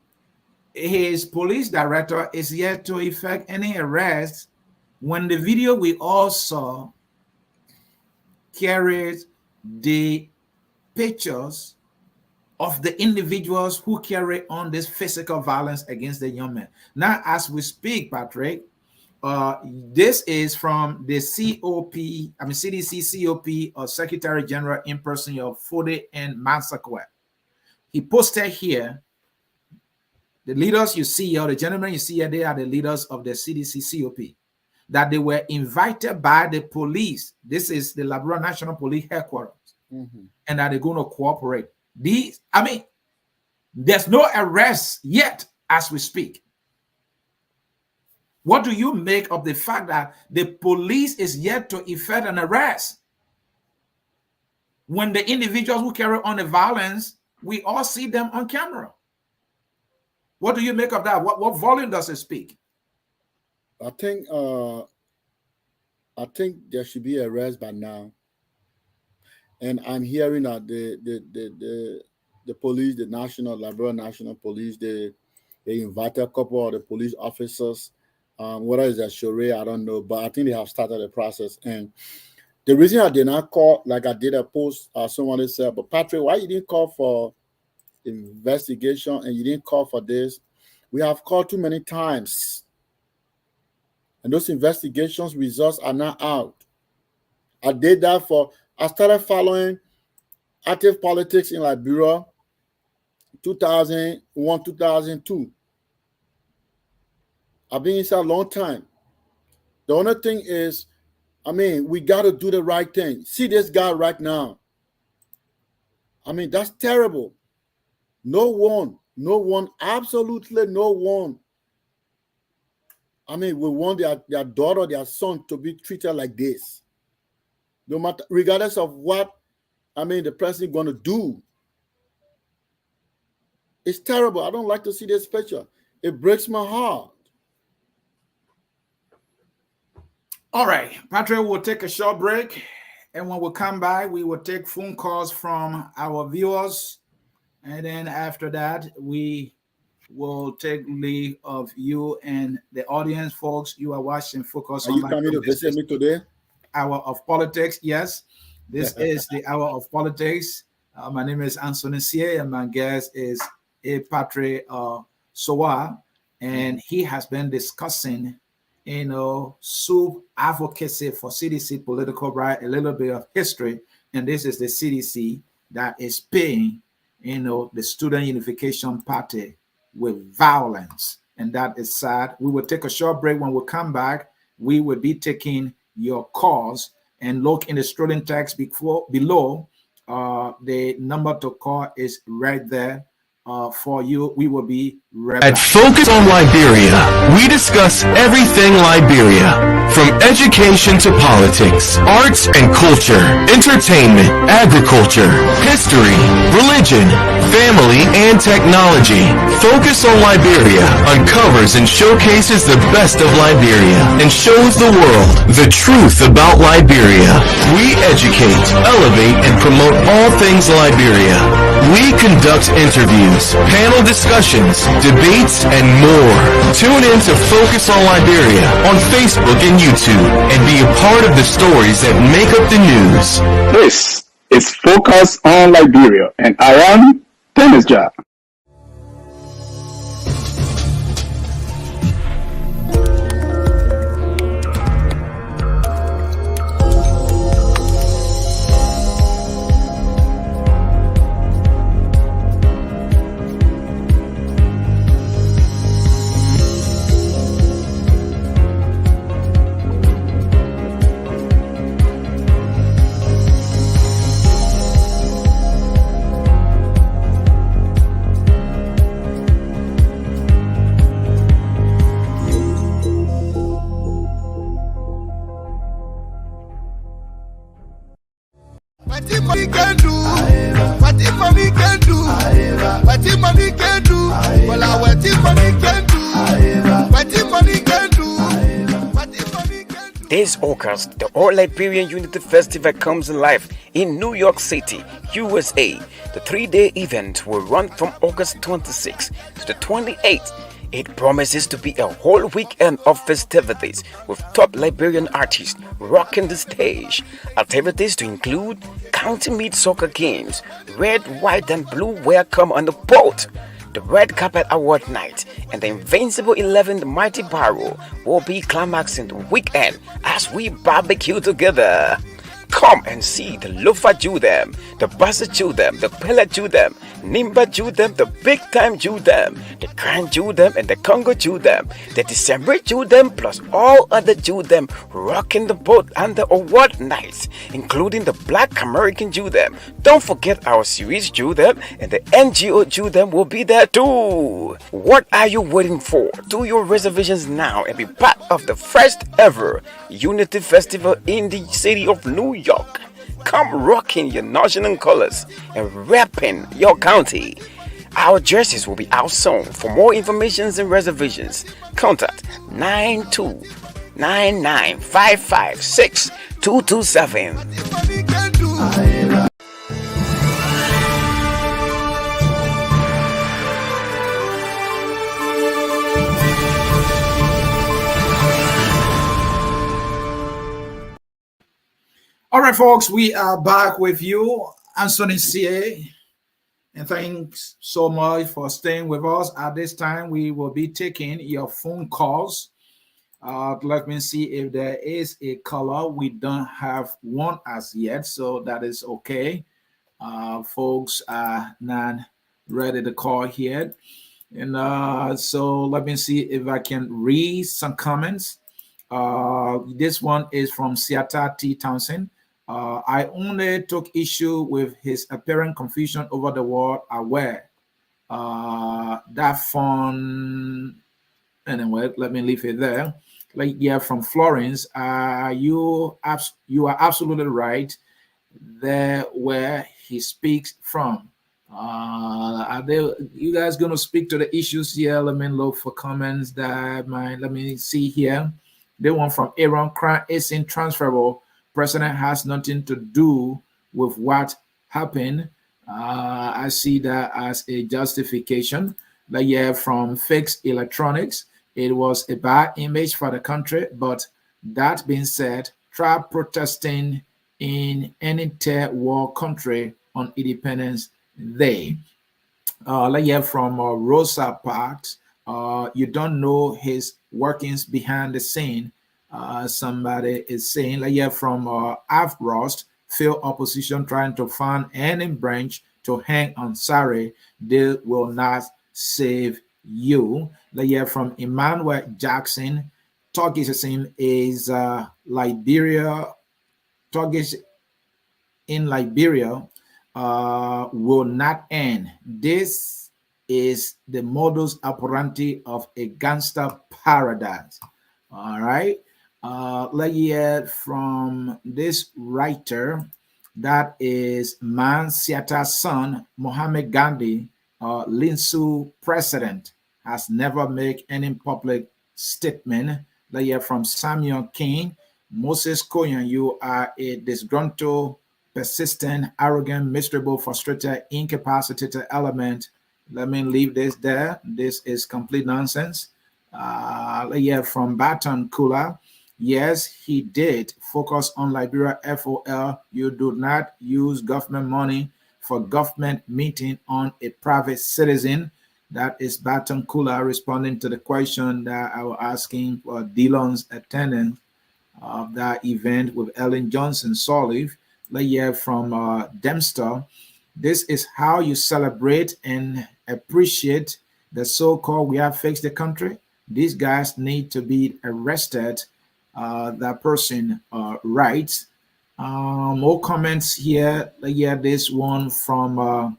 his police director is yet to effect any arrest when the video we all saw carries the pictures of the individuals who carry on this physical violence against the young men. Now, as we speak, Patrick, this is from the CDC COP, or Secretary General in person of Fode and Mansakwe. He posted here, the leaders you see here, the gentlemen you see here, they are the leaders of the CDC COP, that they were invited by the police. This is the Liberia National Police Headquarters, and that they're going to cooperate. There's no arrest yet as we speak. What do you make of the fact that the police is yet to effect an arrest when the individuals who carry on the violence, we all see them on camera? What do you make of that? What volume does it speak? I think there should be arrest by now. And I'm hearing that the police, the Liberia National Police, they invited a couple of the police officers. Whether it's a charade, I don't know, but I think they have started the process. And the reason I did not call, like I did a post, someone said, but Patrick, why you didn't call for investigation and you didn't call for this? We have called too many times, and those investigations results are not out. I started following active politics in Liberia 2001, 2002. I've been inside a long time. The only thing is, we got to do the right thing. See this guy right now. That's terrible. No one, absolutely no one. We want their daughter, their son to be treated like this. No matter, regardless of what, the president going to do. It's terrible. I don't like to see this picture. It breaks my heart. All right, Patrick, we'll take a short break. And when we come back, we will take phone calls from our viewers. And then after that, we will take leave of you and the audience, folks. You are watching Focus on. Are you coming to visit me today? Hour of Politics, yes. This is the Hour of Politics. My name is Ansony Sieh, and my guest is Patrick Sawoh, and he has been discussing, SUP advocacy for CDC political right, a little bit of history, and this is the CDC that is paying, the Student Unification Party with violence, and that is sad. We will take a short break. When we come back, we will be taking your calls, and look in the scrolling text below. The number to call is right there. For you, we will be right back. At Focus on Liberia, we discuss everything Liberia, from education to politics, arts and culture, entertainment, agriculture, history, religion, family, and technology. Focus on Liberia uncovers and showcases the best of Liberia and shows the world the truth about Liberia. We educate, elevate, and promote all things Liberia. We conduct interviews, panel discussions, debates, and more. Tune in to Focus on Liberia on Facebook and YouTube and be a part of the stories that make up the news. This is Focus on Liberia, and I am Dennis Jah. What if money can do? What if money can do? What if money can do? Well, what if money can do? What if money can do? What if money can do? This August, the All Liberian Unity Festival comes alive in New York City, USA. The 3-day event will run from August 26th to the 28th. It promises to be a whole weekend of festivities with top Liberian artists rocking the stage. Activities to include county meet soccer games, red, white and blue welcome on the boat, the Red Carpet Award Night, and the Invincible 11th Mighty Barrow will be climaxing the weekend as we barbecue together. Come and see the Lofa Judem, the Bassa Judem, the Pella Judem, Nimba Judem, the Big Time Judem, the Grand Judem, and the Congo Judem, the December Judem, plus all other Judem rocking the boat and the award nights, including the Black American Judem. Don't forget our Swiss Judem and the NGO Judem will be there too. What are you waiting for? Do your reservations now and be part of the first ever Unity Festival in the city of New York. Come rocking your national colors and repping your county. Our jerseys will be out soon. For more information and reservations, contact 9299556227. All right, folks, we are back with you, Ansony Sieh, and thanks so much for staying with us. At this time, we will be taking your phone calls. Let me see if there is a caller. We don't have one as yet, so that is okay. Folks are not ready to call here. And so let me see if I can read some comments. This one is from Seattle T. Townsend. I only took issue with his apparent confusion over the word aware. That fun. Anyway, let me leave it there. Like, yeah, from Florence, you are absolutely right. There where he speaks from. Are you guys going to speak to the issues here? Let me look for comments that might. Let me see here. The one from Aaron Crime is intransferable. President has nothing to do with what happened. I see that as a justification. Like, yeah, from Fixed Electronics, it was a bad image for the country. But that being said, try protesting in any third world country on Independence Day. Like, yeah, from Rosa Parks, you don't know his workings behind the scene. Somebody is saying, like, yeah, from Afrost, failed opposition trying to find any branch to hang on. Sorry, they will not save you. Like, yeah, from Emmanuel Jackson, Turkish is Liberia. Turkish in Liberia will not end. This is the modus operandi of a gangster paradise. All right. Let's hear from this writer, that is Man Siata's son, Mohammed Gandhi, Linsu president, has never made any public statement. Let's hear from Samuel King, Moses Koyan, you are a disgruntled, persistent, arrogant, miserable, frustrated, incapacitated element. Let me leave this there. This is complete nonsense. Let's hear from Baton Kula. Yes, he did focus on Liberia FOL. You do not use government money for government meeting on a private citizen. That is Baton Kula responding to the question that I was asking for Dillon's attendance of that event with Ellen Johnson Sirleaf. Let's hear from Dempster. This is how you celebrate and appreciate the so-called we have fixed the country. These guys need to be arrested. That person writes. More comments here. Yeah, this one from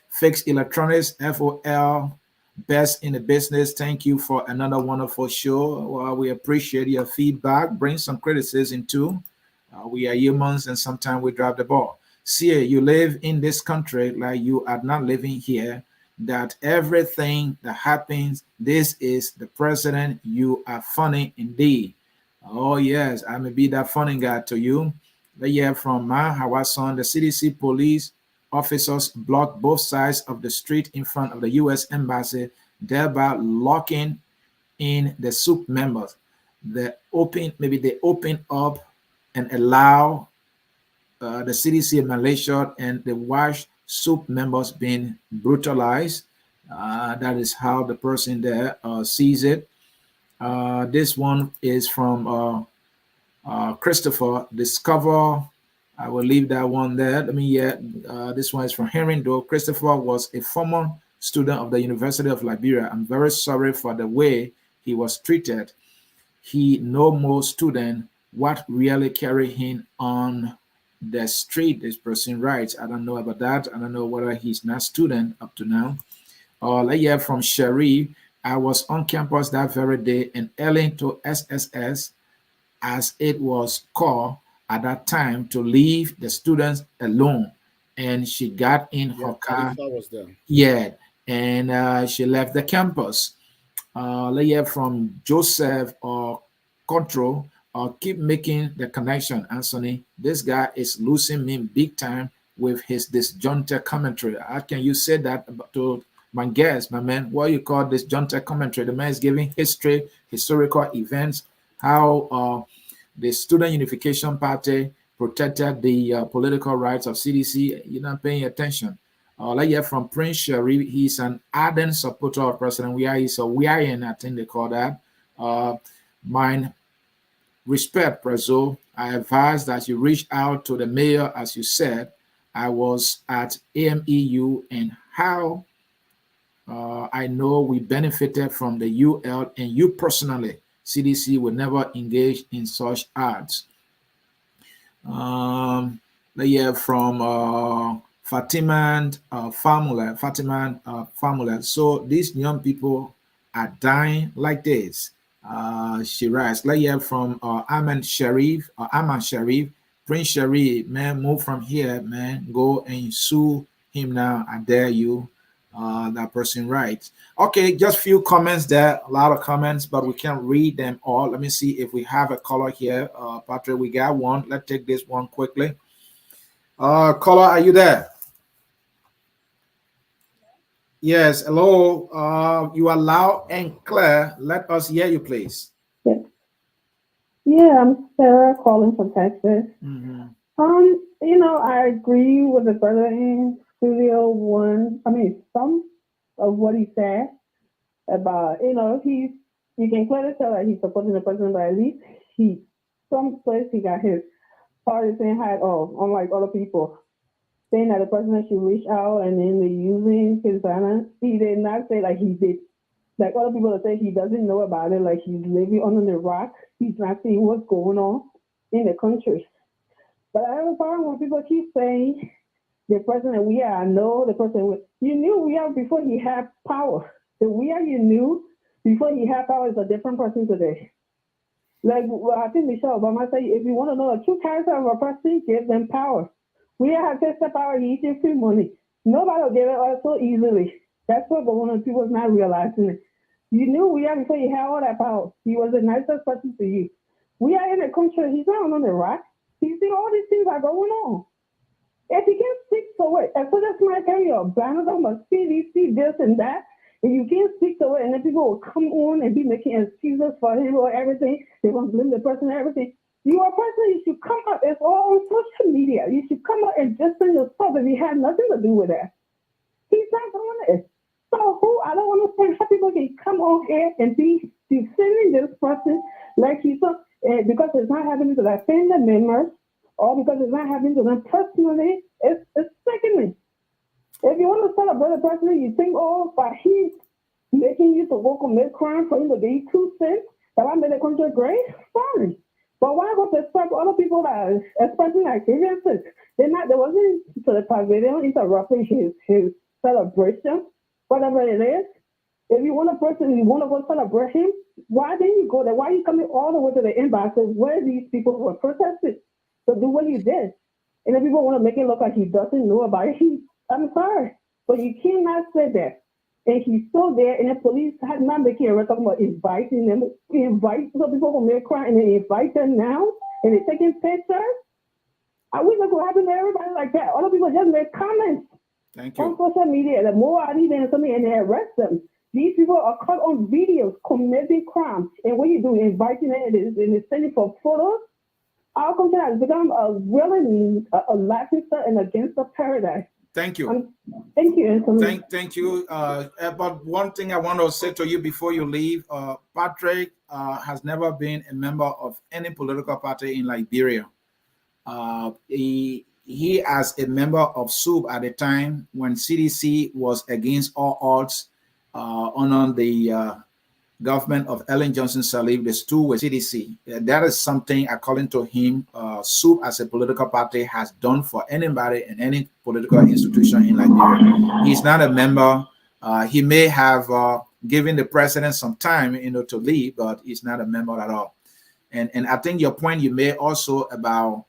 Fixed Electronics, FOL, best in the business. Thank you for another wonderful show. Well, we appreciate your feedback. Bring some criticism too. We are humans and sometimes we drop the ball. See, you live in this country like you are not living here, that everything that happens, this is the president, you are funny indeed. Oh, yes, I may be that funny guy to you. But yeah, from my Hawasan, the CDC police officers blocked both sides of the street in front of the U.S. Embassy, thereby locking in the SUP members. Maybe they open up and allow the CDC in Malaysia and the WASH SUP members being brutalized. That is how the person there sees it. This one is from Christopher. Discover. I will leave that one there. This one is from Henry Doe. Christopher was a former student of the University of Liberia. I'm very sorry for the way he was treated. He no more student. What really carry him on the street? This person writes. I don't know about that. I don't know whether he's not student up to now. Let's hear from Sharif. I was on campus that very day and early to SSS, as it was called at that time, to leave the students alone. And she got in her car. Was there. Yeah, and she left the campus. Let's hear from Joseph or Control. Keep making the connection, Ansony. This guy is losing me big time with his disjointed commentary. How can you say that to my guest, my man? What you call disjointed commentary? The man is giving history, historical events, how the Student Unification Party protected the political rights of CDC. You're not paying attention. Let's hear from Prince Sharif. He's an ardent supporter of President Weah. He's a Weahian, I think they call that. Mine respect, Prezo. I advise that you reach out to the mayor, as you said. I was at AMEU, and how I know we benefited from the UL, and you personally, CDC will never engage in such acts. Let's hear from Fatiman Famula. So these young people are dying like this. She writes. Let's hear from Aman Sharif. Prince Sharif, man, move from here, man. Go and sue him now. I dare you. That person writes. Okay, just few comments there. A lot of comments, but we can't read them all. Let me see if we have a caller here. Patrick, we got one. Let's take this one quickly. Caller, are you there? Yes, hello. You are loud and clear. Let us hear you, please. Yeah, I'm Sarah calling from Texas. I agree with the brother in Studio One. I mean, some of what he said about, you can clearly tell that he's supporting the president, but at least some place he got his partisan hat off, unlike other people saying that the president should reach out and then they're using his silence. He did not say like he did. Like other people that say he doesn't know about it, like he's living under the rock. He's not seeing what's going on in the country. But I have a problem when people keep saying the president I know the president you knew before he had power. The you knew before he had power is a different person today. Like I think Michelle Obama said, if you want to know the true character of a person, give them power. Have tested power, he eats free money. Nobody will give it up so easily. That's what the people is not realizing it. You knew before you had all that power. He was the nicest person to you. We are in a country, he's not on the rock. You see all these things are going on. If you can't speak to it, as soon as somebody carry your banners on the CDC, this and that, and you can't speak to it, and then people will come on and be making excuses for him or everything. They want to blame the person and everything. You are a person, you should come up. It's all on social media. You should come up and distance yourself if you had nothing to do with that. He's not doing it. So I don't understand how people can come on here and be defending this person like he's because it's not happening to their family members or because it's not happening to them personally. It's sickening. If you want to celebrate a person, you think, but he's making you to go commit crime for him to be 2 cents. That I made the country great? Sorry. But why go to expect other people that are expressing like grievances? They wasn't to the pavilion interrupting his celebration, whatever it is. If you want a person, you want to go celebrate him, why didn't you go there? Why are you coming all the way to the embassy where these people were protesting to do what you did? And if people want to make it look like he doesn't know about it, I'm sorry, but you cannot say that. And he's still there, and the police has not making arrest talking about inviting them, invite some people from their crime, and they invite them now, and they're taking pictures. I wish that could happen to everybody like that. Other people just make comments on social media. The more I need than something, and they arrest them. These people are caught on videos committing crimes, and what you do, inviting them, and they're sending for photos. Our country has become a really a laughing stock and against the paradise. Thank you. Thank you, Ansony. Thank you. But one thing I want to say to you before you leave, Patrick has never been a member of any political party in Liberia. He as a member of SUP at the time when CDC was against all odds on the government of Ellen Johnson Sirleaf, the stool with CDC. That is something, according to him, SUP as a political party has done for anybody in any political institution in Liberia. He's not a member. He may have given the president some time, to leave, but he's not a member at all. And I think your point you made also about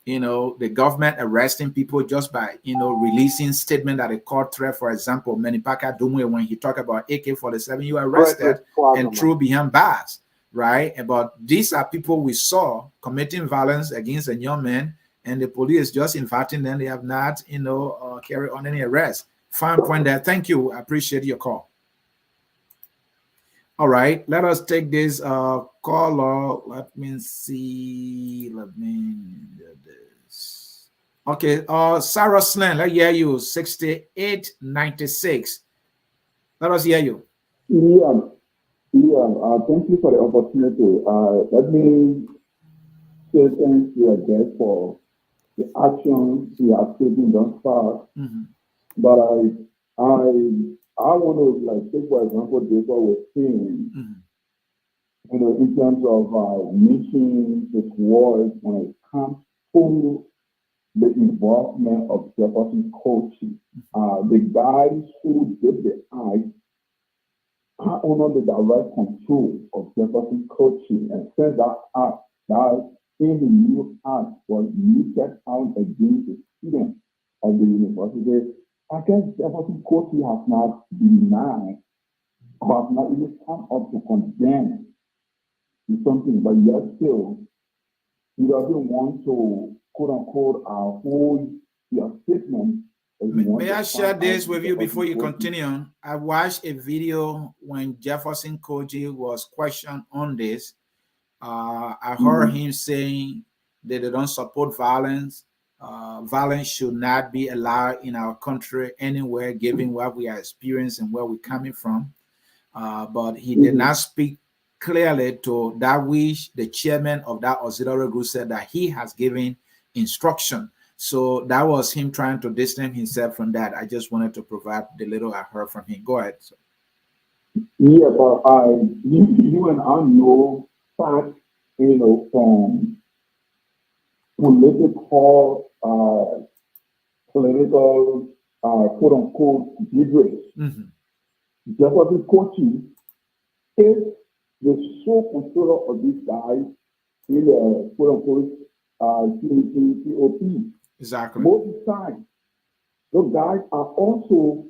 the government arresting people just by, releasing statement that a court threat, for example, Menipaka Dumwe, when he talked about AK-47, you arrested and threw behind bars, right? But these are people we saw committing violence against a young man, and the police just inviting them. They have not, carried on any arrest. Fine point there. Thank you. I appreciate your call. All right, let us take this caller. Let me see. Let me do this. Okay, Sarah Slan, let's hear you. 6896. Let us hear you. Yeah. Thank you for the opportunity. Let me say thanks to your guest for the actions he has taken thus far. But I want to take, for example, this what we're seeing, in terms of meeting his voice when it comes to the involvement of Jefferson coaching. The guys who did the act are under the direct control of Jefferson coaching, and since that act, that in the new act was meted out against the students of the university, I guess Jefferson Coaching has not denied or has not even come up to condemn something, but yet still, he doesn't want to, quote unquote, hold your statement. May I share this with you before you continue? I watched a video when Jefferson Koji was questioned on this. I heard him saying that they don't support violence. Violence should not be allowed in our country anywhere, given what we are experiencing, where we're coming from. But he did not speak clearly to that which the chairman of that auxiliary group said that he has given instruction. So that was him trying to distance himself from that. I just wanted to provide the little I heard from him. Go ahead. Yeah, but you and I know facts, from political, quote unquote, debates. Jefferson Coaching is the sole controller of these guys in the quote unquote COP. Exactly. Most of the time, those guys are also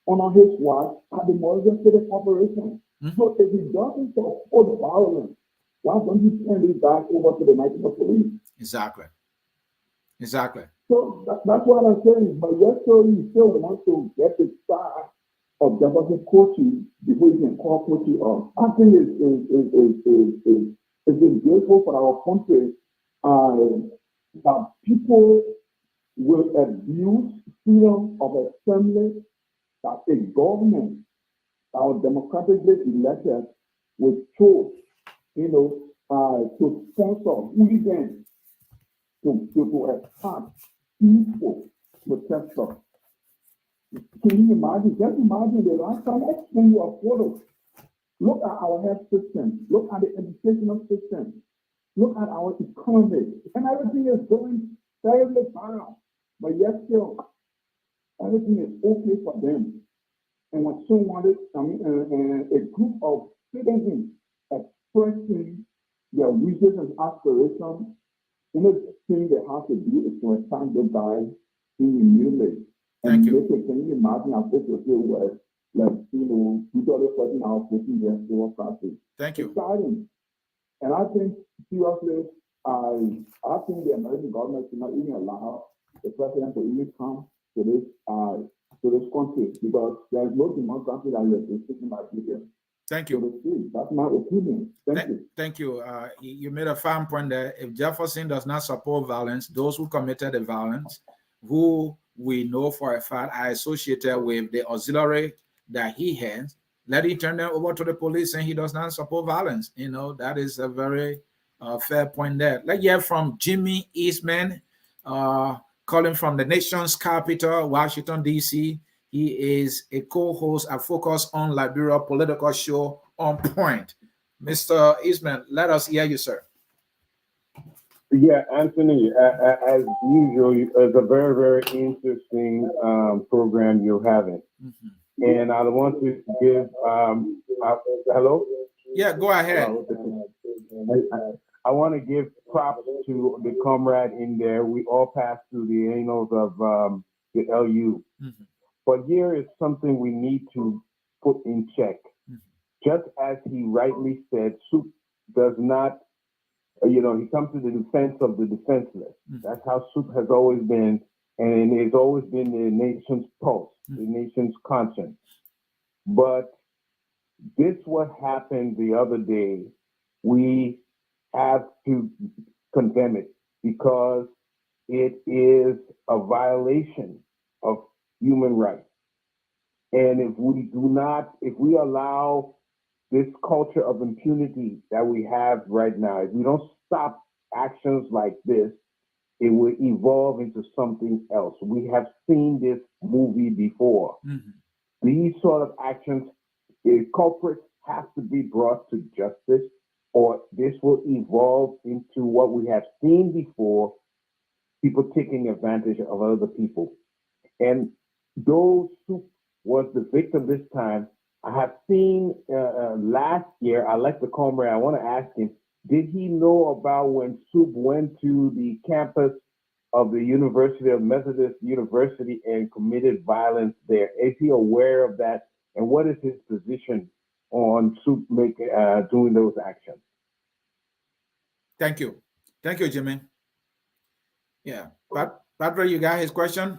on his watch at the Morgan City Corporation. So if he doesn't support violence, why don't you turn these guys over to the National Police? Exactly. So that's what I'm saying. But yet, so you still want to get the side of Jefferson Coaching before you can call coaching off. I think it's grateful for our country that people will abuse freedom of assembly, that a government, our democratically elected, will choose, to sponsor hooligans to attack peaceful protesters. Can you imagine? Just imagine the last time I send you a photo. Look at our health system. Look at the educational system. Look at our economy. And everything is going terribly down. But yet still, everything is okay for them. And when someone, a group of citizens expressing their wishes and aspirations, thing they have to do is to assign the guys in immediately Thank and you. make it. Can you imagine how this was was like, people are putting out pushing their store classes. Thank you. Exciting. And I think seriously, I think the American government should not even allow the president to even come to this country because there's no democracy that is speaking about here. Thank you. That's my opinion. Thank you. Thank you. You made a fine point there. If Jefferson does not support violence, those who committed the violence, who we know for a fact are associated with the auxiliary that he has, let him turn them over to the police and he does not support violence. That is a very fair point there. Let's hear from Jimmy Eastman, calling from the nation's capital, Washington, D.C. He is a co-host at Focus on Liberia political show On Point. Mr. Eastman, let us hear you, sir. Yeah, Anthony, as usual, it's a very, very interesting program you're having. Mm-hmm. And I want to give, hello? Yeah, go ahead. I want to give props to the comrade in there. We all passed through the annals of the LU. Mm-hmm. But here is something we need to put in check. Mm-hmm. Just as he rightly said, SUP does not, he comes to the defense of the defenseless. Mm-hmm. That's how SUP has always been, and it's always been the nation's pulse, the nation's conscience. But this what happened the other day. We have to condemn it because it is a violation of human rights. And if we allow this culture of impunity that we have right now, if we don't stop actions like this, it will evolve into something else. We have seen this movie before. Mm-hmm. These sort of actions, culprits have to be brought to justice, or this will evolve into what we have seen before, people taking advantage of other people. And those who was the victim this time, I have seen last year, I like the comrade, I want to ask him, did he know about when SUP went to the campus of the University of Methodist University and committed violence there? Is he aware of that? And what is his position on SUP doing those actions? Thank you. Thank you, Jimmy. Yeah. Patrick, you got his question?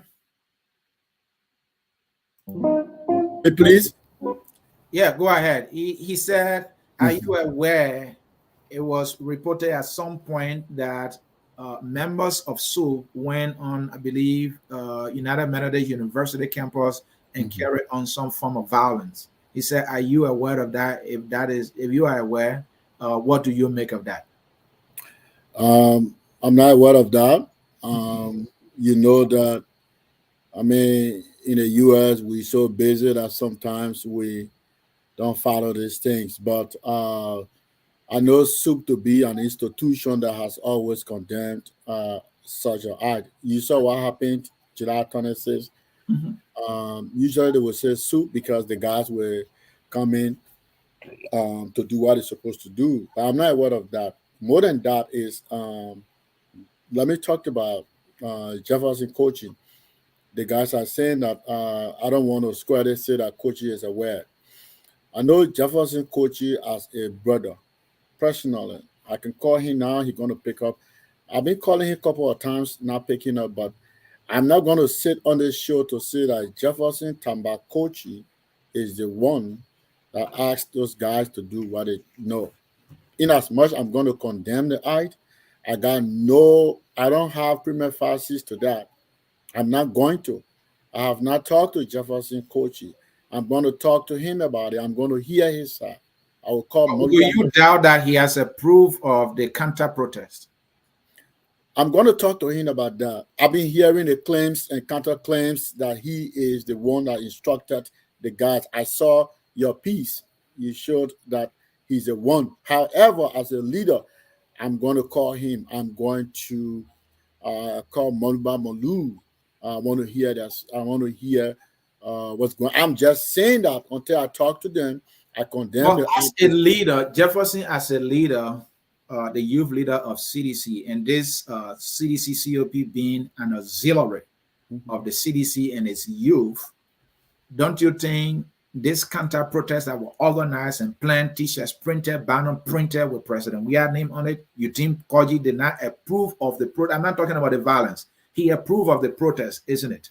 Hey, please. Yeah, go ahead. He said, are you aware it was reported at some point that members of SUP went on, I believe, United Methodist University campus and carried on some form of violence? He said, are you aware of that? If you are aware, what do you make of that? I'm not aware of that. You know that, in the U.S., we're so busy that sometimes we don't follow these things. But I know SUP to be an institution that has always condemned such an act. You saw what happened July 26th. Usually they will say SUP because the guys were coming to do what they're supposed to do. But I'm not aware of that. More than that is, let me talk about Jefferson coaching. The guys are saying that I don't want to squarely say that coaching is aware. I know Jefferson coaching as a brother personally. I can call him now. He's going to pick up. I've been calling him a couple of times, not picking up, but I'm not going to sit on this show to say that Jefferson Tambakochi is the one that asked those guys to do what they know. In as much I'm going to condemn the act, I don't have prima facie to that. I'm not going to. I have not talked to Jefferson Kochi. I'm going to talk to him about it. I'm going to hear his side. I will call. Do you doubt that he has approved of the counter protest? I'm going to talk to him about that. I've been hearing the claims and counter claims that he is the one that instructed the guys. I saw your piece. You showed that he's the one. However, as a leader, I'm going to call him. I'm going to call Moluba Molu. I want to hear that. I want to hear what's going on. I'm just saying that until I talk to them, I condemn them. As a leader, Jefferson as a leader, the youth leader of CDC, and this CDC COP being an auxiliary of the CDC and its youth, don't you think this counter protest that were organized and planned, t-shirts printed, banner printed with President Weah's name on it, you think Kogi did not approve of the protest? I'm not talking about the violence. He approved of the protest, isn't it?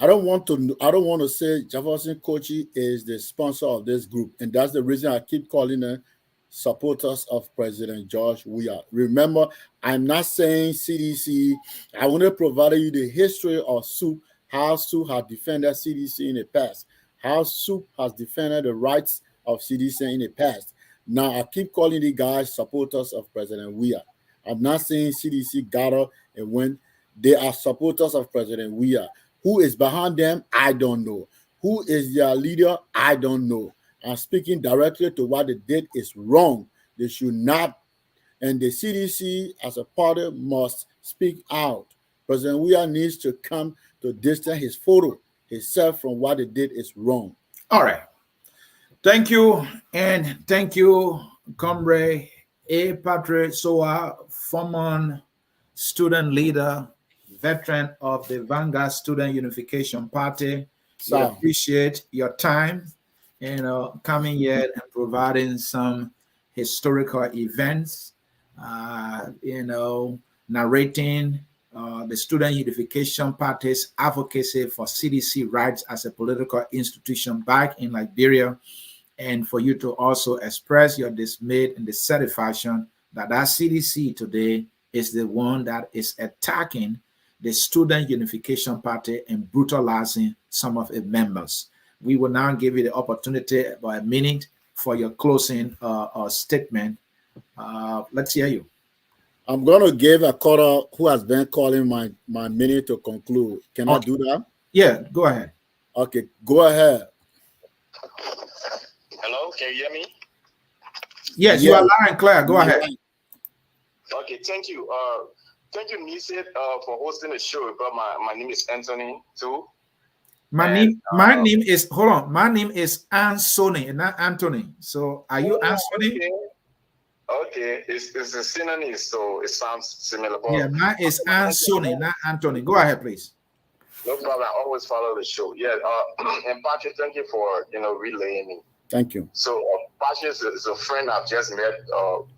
I don't want to say Jefferson Kogi is the sponsor of this group, and that's the reason I keep calling them supporters of President George Weah. Remember, I'm not saying CDC. I want to provide you the history of SUP, how SUP has defended CDC in the past, how SUP has defended the rights of CDC in the past. Now, I keep calling the guys supporters of President Weah. I'm not saying CDC gather and when they are supporters of President Weah. Who is behind them? I don't know. Who is their leader? I don't know. I'm speaking directly to what they did is wrong. They should not. And the CDC as a party must speak out. President Weah needs to come to distance his photo, himself from what they did is wrong. All right. Thank you. And thank you, Comrade A. Patrick Sawoh, former student leader, veteran of the Vanguard Student Unification Party. We appreciate your time and coming here and providing some historical events, narrating the Student Unification Party's advocacy for CDC rights as a political institution back in Liberia, and for you to also express your dismay in the satisfaction that CDC today is the one that is attacking the Student Unification Party and brutalizing some of its members. We will now give you the opportunity about a minute for your closing statement. Let's hear you. I'm going to give a caller who has been calling my minute to conclude. Can I do that? Yeah, go ahead. Okay, go ahead. Hello, can you hear me? Yes, you are loud and clear. Go ahead. Okay, thank you. Thank you, Nisid, for hosting the show. But my name is Ansony too. My name is My name is Ansony, not Anthony. So are you Ansony? Okay. It's a synonym, so it sounds similar. Yeah, mine is Ansony, not Anthony. Go ahead, please. No problem. I always follow the show. Yeah. And Patrick, thank you for relaying me. Thank you. So Patrick is a friend I've just met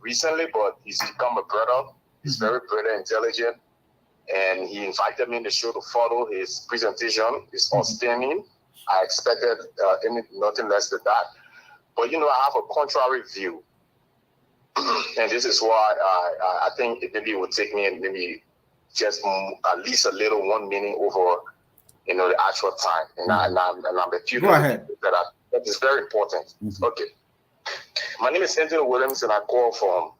recently, but he's become a brother. He's very brilliant, intelligent, and he invited me in the show to follow his presentation. It's outstanding. I expected nothing less than that. But I have a contrary view, and this is why I think maybe it would take me maybe just at least a little 1 minute over the actual time, and I'm a few. Go ahead. That is very important. Okay, my name is Anthony Williams, and I call from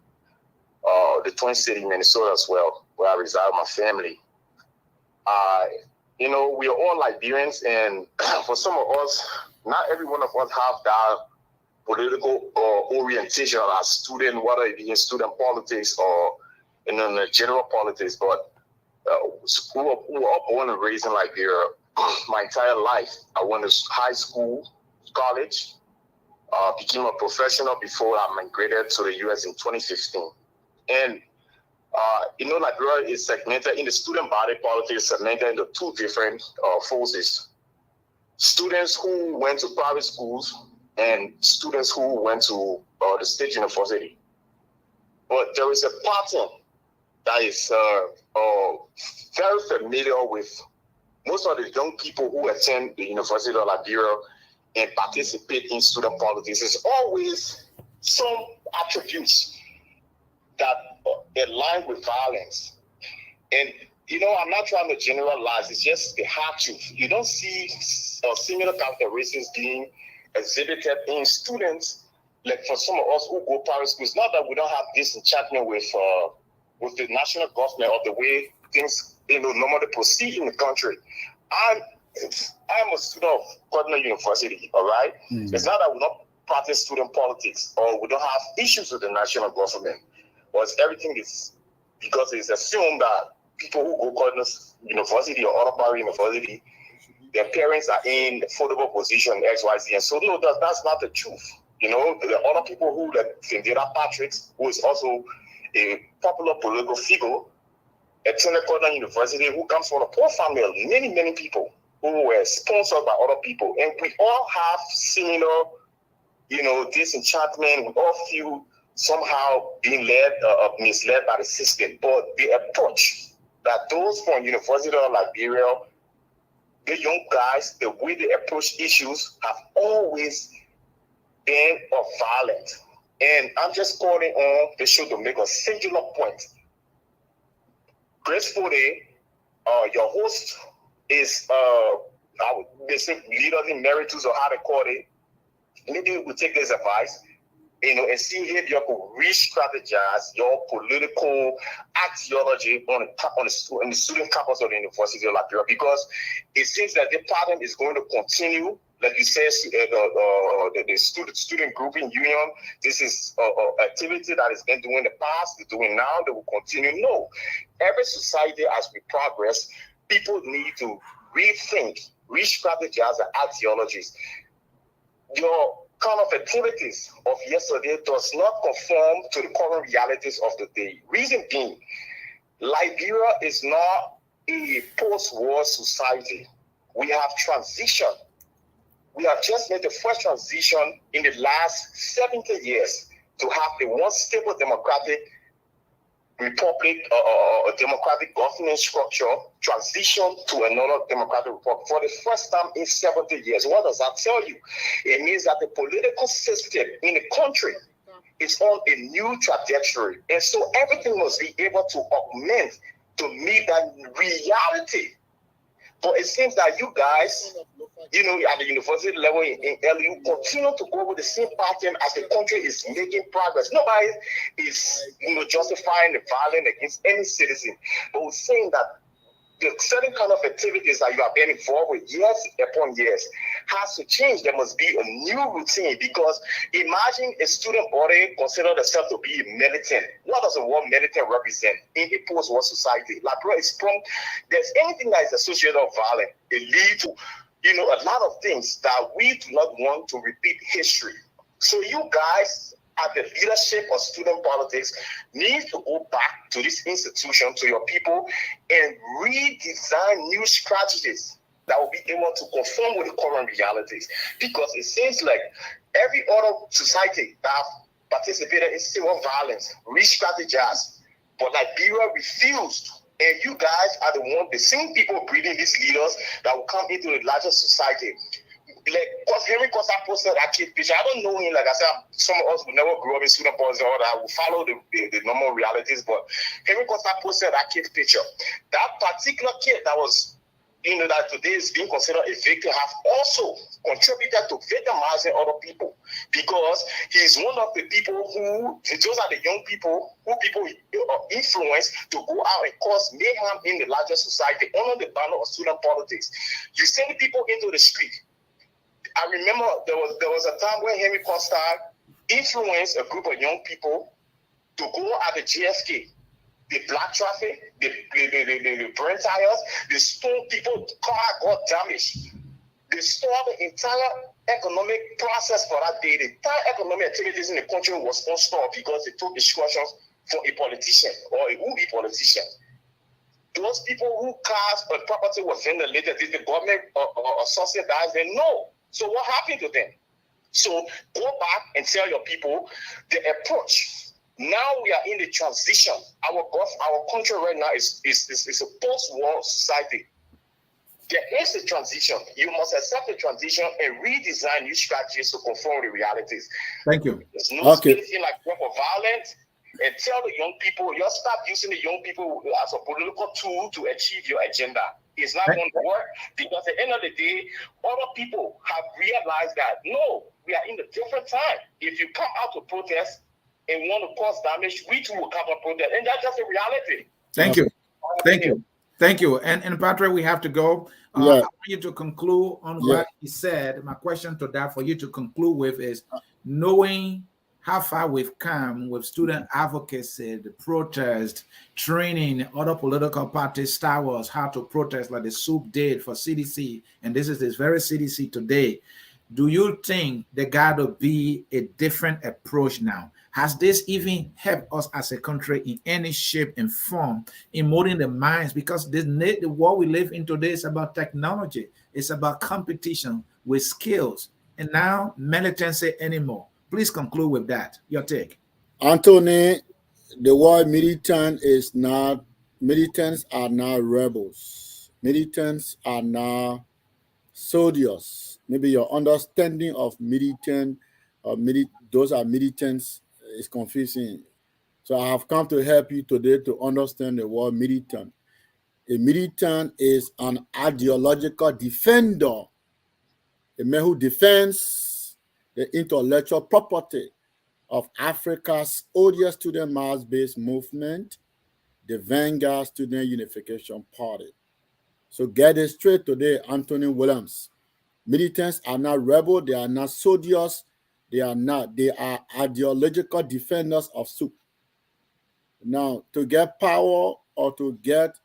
the Twin City, Minnesota as well, where I reside with my family. We are all Liberians, and for some of us, not every one of us have that political orientation as student, whether it be in student politics or in the general politics, but we were all born and raised in Liberia my entire life. I went to high school, college, became a professional before I migrated to the U.S. in 2015. And, Liberia is segmented in the student body politics, segmented into two different forces. Students who went to private schools and students who went to the state university. But there is a pattern that is very familiar with most of the young people who attend the University of Liberia and participate in student politics. It's always some attributes that align with violence. And, I'm not trying to generalize. It's just the hard truth. You don't see similar characteristics being exhibited in students, like for some of us who go private schools. Not that we don't have this enchantment with the national government or the way things, normally proceed in the country. I'm a student of Cardinal University, all right? It's not that we don't practice student politics or we don't have issues with the national government. But everything is because it's assumed that people who go Cardinal University or other private university, their parents are in a affordable position, X, Y, Z. And so, no, that's not the truth. You know, there are other people who, like Findera Patrick, who is also a popular political figure at Seneca University, who comes from a poor family of many people who were sponsored by other people. And we all have similar, you know, disenchantment. We all feel somehow being misled by the system. But the approach that those from University of Liberia, the young guys, the way they approach issues have always been violent. And I'm just calling on the show to make a singular point. Graceful Day, your host is they say leaders in emeritus or how they call it. Maybe we take this advice, you know, and see if you could re-strategize your political ideology on the student campus of the University of Liberia, because it seems that the pattern is going to continue. Like you said, the student grouping union, this is activity that has been doing in the past, they're doing now, they will continue. No. Every society, as we progress, people need to rethink, re-strategize their ideologies. Your kind of activities of yesterday does not conform to the current realities of the day. Reason being, Liberia is not a post-war society. We have transitioned. We have just made the first transition in the last 70 years to have a one stable democratic republic or democratic governance structure transition to another democratic republic for the first time in 70 years. What does that tell you? It means that the political system in the country is on a new trajectory. And so everything must be able to augment to meet that reality. But it seems that you guys, you know, at the university level in LU, continue to go with the same pattern as the country is making progress. Nobody is, you know, justifying the violence against any citizen, but we're saying that the certain kind of activities that you have been involved with years upon years has to change. There must be a new routine, because imagine a student body consider themselves to be militant. What does the word militant represent in a post-war society? Liberia is prone. There's anything that is associated with violence, it leads to, you know, a lot of things that we do not want to repeat history. So you guys at the leadership of student politics need to go back to this institution, to your people, and redesign new strategies that will be able to conform with the current realities. Because it seems like every other society that participated in civil violence re-strategized, but Liberia refused. And you guys are the same people breeding these leaders that will come into the larger society. Like, because Henry Costa posted that kid picture. I don't know him. Like I said, some of us will never grow up in student politics or that will follow the normal realities. But Henry Costa posted that kid picture. That particular kid that was, you know, that today is being considered a victim, have also contributed to victimizing other people, because he's one of the people who, those are the young people who people influence to go out and cause mayhem in the larger society under the banner of student politics. You send people into the street. I remember there was a time when Henry Costa influenced a group of young people to go at the JFK. The black traffic, the burn tires, the stone people, car got damaged. They stopped the entire economic process for that day. The entire economic activities in the country was unstopped because they took instructions from a politician or a would-be politician. Those people who cars and property was ventilated, did the government subsidize them? No. So what happened to them? So go back and tell your people the approach. Now we are in the transition. Our country right now is a post-war society. There is a transition. You must accept the transition and redesign new strategies to conform with the realities. Thank you. There's no space in like proper violence. And tell the young people, you stop using the young people as a political tool to achieve your agenda. It's not going to work, because at the end of the day, other people have realized that, no, we are in a different time. If you come out to protest and want to cause damage, we too will come out to protest. And that's just a reality. Thank you. Thank you. Thank you. And Patrick, we have to go. I want you to conclude on what he said. My question to that for you to conclude with is, knowing how far we've come with student advocacy, the protest, training other political parties, Star Wars, how to protest like the SUP did for CDC. And this is this very CDC today. do you think there got to be a different approach now? Has this even helped us as a country in any shape and form in molding the minds? Because the world we live in today is about technology. It's about competition with skills. And now militancy anymore. Please conclude with that. Your take. Anthony, the word militants are not rebels. Militants are not soldiers. Maybe your understanding of militant or those are militants is confusing. So I have come to help you today to understand the word militant. A militant is an ideological defender, a man who defends the intellectual property of Africa's oldest student mass-based movement, the Vanguard Student Unification Party. So get it straight today, Anthony Williams. Militants are not rebels, they are not soldiers, they are ideological defenders of SUP. Now, to get power or to get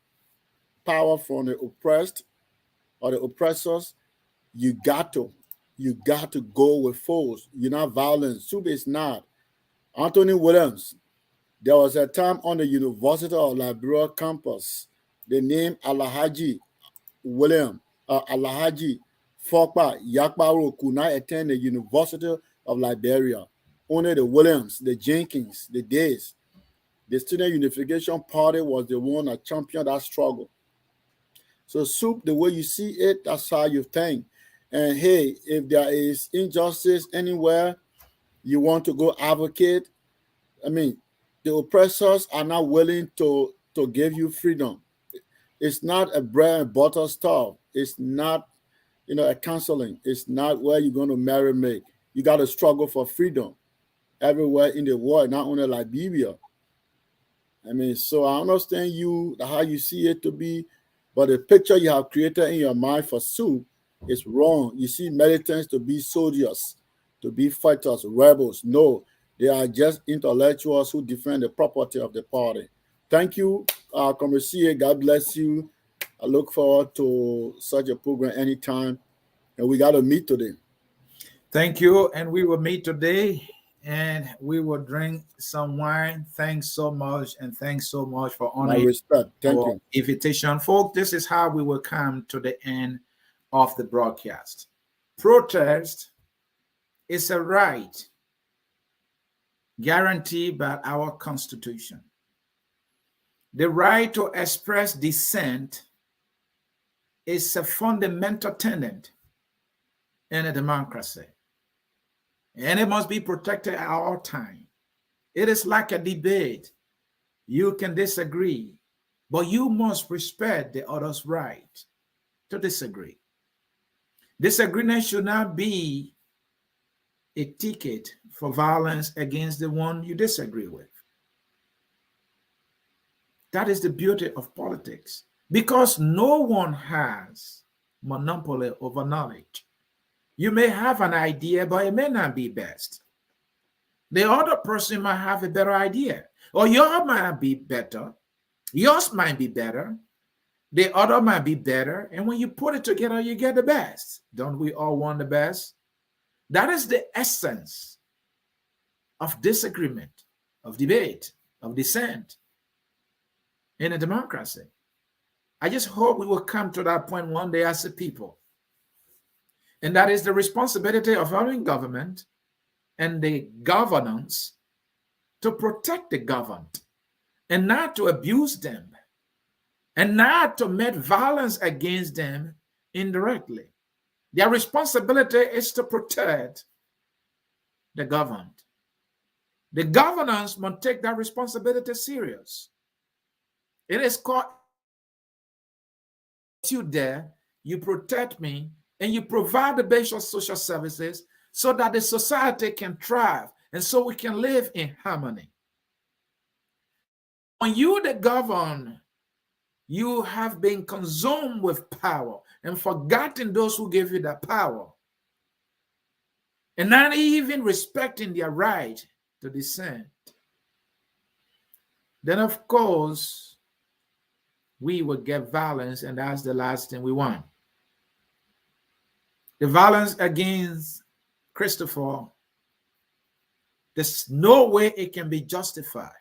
power from the oppressed or the oppressors, you got to go with force. You're not violent. SUP is not. Anthony Williams, there was a time on the University of Liberia campus, the name Alhaji William, Alhaji Fokpa Yakbaro could not attend the University of Liberia. Only the Williams, the Jenkins, the Days, the Student Unification Party was the one that championed that struggle. So SUP, the way you see it, that's how you think. And hey, if there is injustice anywhere, you want to go advocate. I mean, the oppressors are not willing to give you freedom. It's not a bread and butter stuff. It's not, a counseling. It's not where you're going to marry make. You got to struggle for freedom everywhere in the world, not only Liberia. I mean, so I understand how you see it to be, but the picture you have created in your mind for SUP is wrong. You see militants to be soldiers, to be fighters, rebels. No, they are just intellectuals who defend the property of the party. Thank you, Comrade Sieh. God bless you. I look forward to such a program anytime. And we got to meet today. Thank you. And we will meet today and we will drink some wine. Thanks so much. And thanks so much for honoring my respect. Thank you. Invitation. Folks, this is how we will come to the end of the broadcast. Protest is a right guaranteed by our Constitution. The right to express dissent is a fundamental tenet in a democracy, and it must be protected at all times. It is like a debate. You can disagree, but you must respect the other's right to disagree. Disagreement should not be a ticket for violence against the one you disagree with. That is the beauty of politics, because no one has monopoly over knowledge. You may have an idea, but it may not be best. The other person might have a better idea, or yours might be better. Yours might be better. The other might be better. And when you put it together, you get the best. Don't we all want the best? That is the essence of disagreement, of debate, of dissent in a democracy. I just hope we will come to that point one day as a people. And that is the responsibility of our government and the governance to protect the governed and not to abuse them and not to make violence against them indirectly. Their responsibility is to protect the governed. The governance must take that responsibility serious. It is called you there, you protect me, and you provide the basic social services so that the society can thrive and so we can live in harmony. When you, the governed, you have been consumed with power and forgotten those who gave you that power, and not even respecting their right to dissent, then of course we will get violence, and that's the last thing we want. The violence against Christopher, there's no way it can be justified.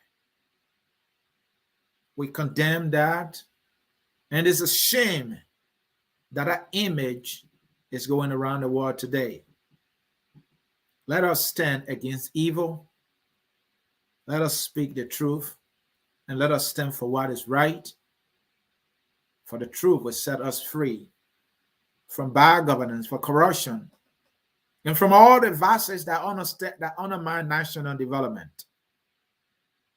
We condemn that, and it's a shame that that image is going around the world today. Let us stand against evil. Let us speak the truth, and let us stand for what is right. For the truth will set us free from bad governance, for corruption, and from all the vices that undermine national development.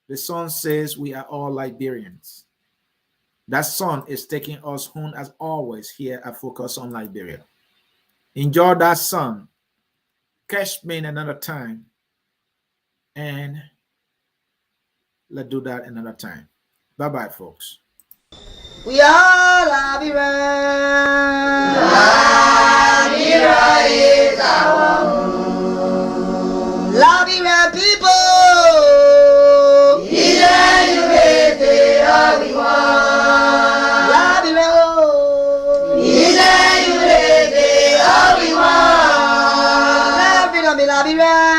The sun says we are all Liberians. That sun is taking us home as always here at Focus on Liberia. Enjoy that sun. Catch me in another time. And let's do that another time. Bye-bye, folks. We are Liberians. Liberia is our home. Liberian people. Liberia.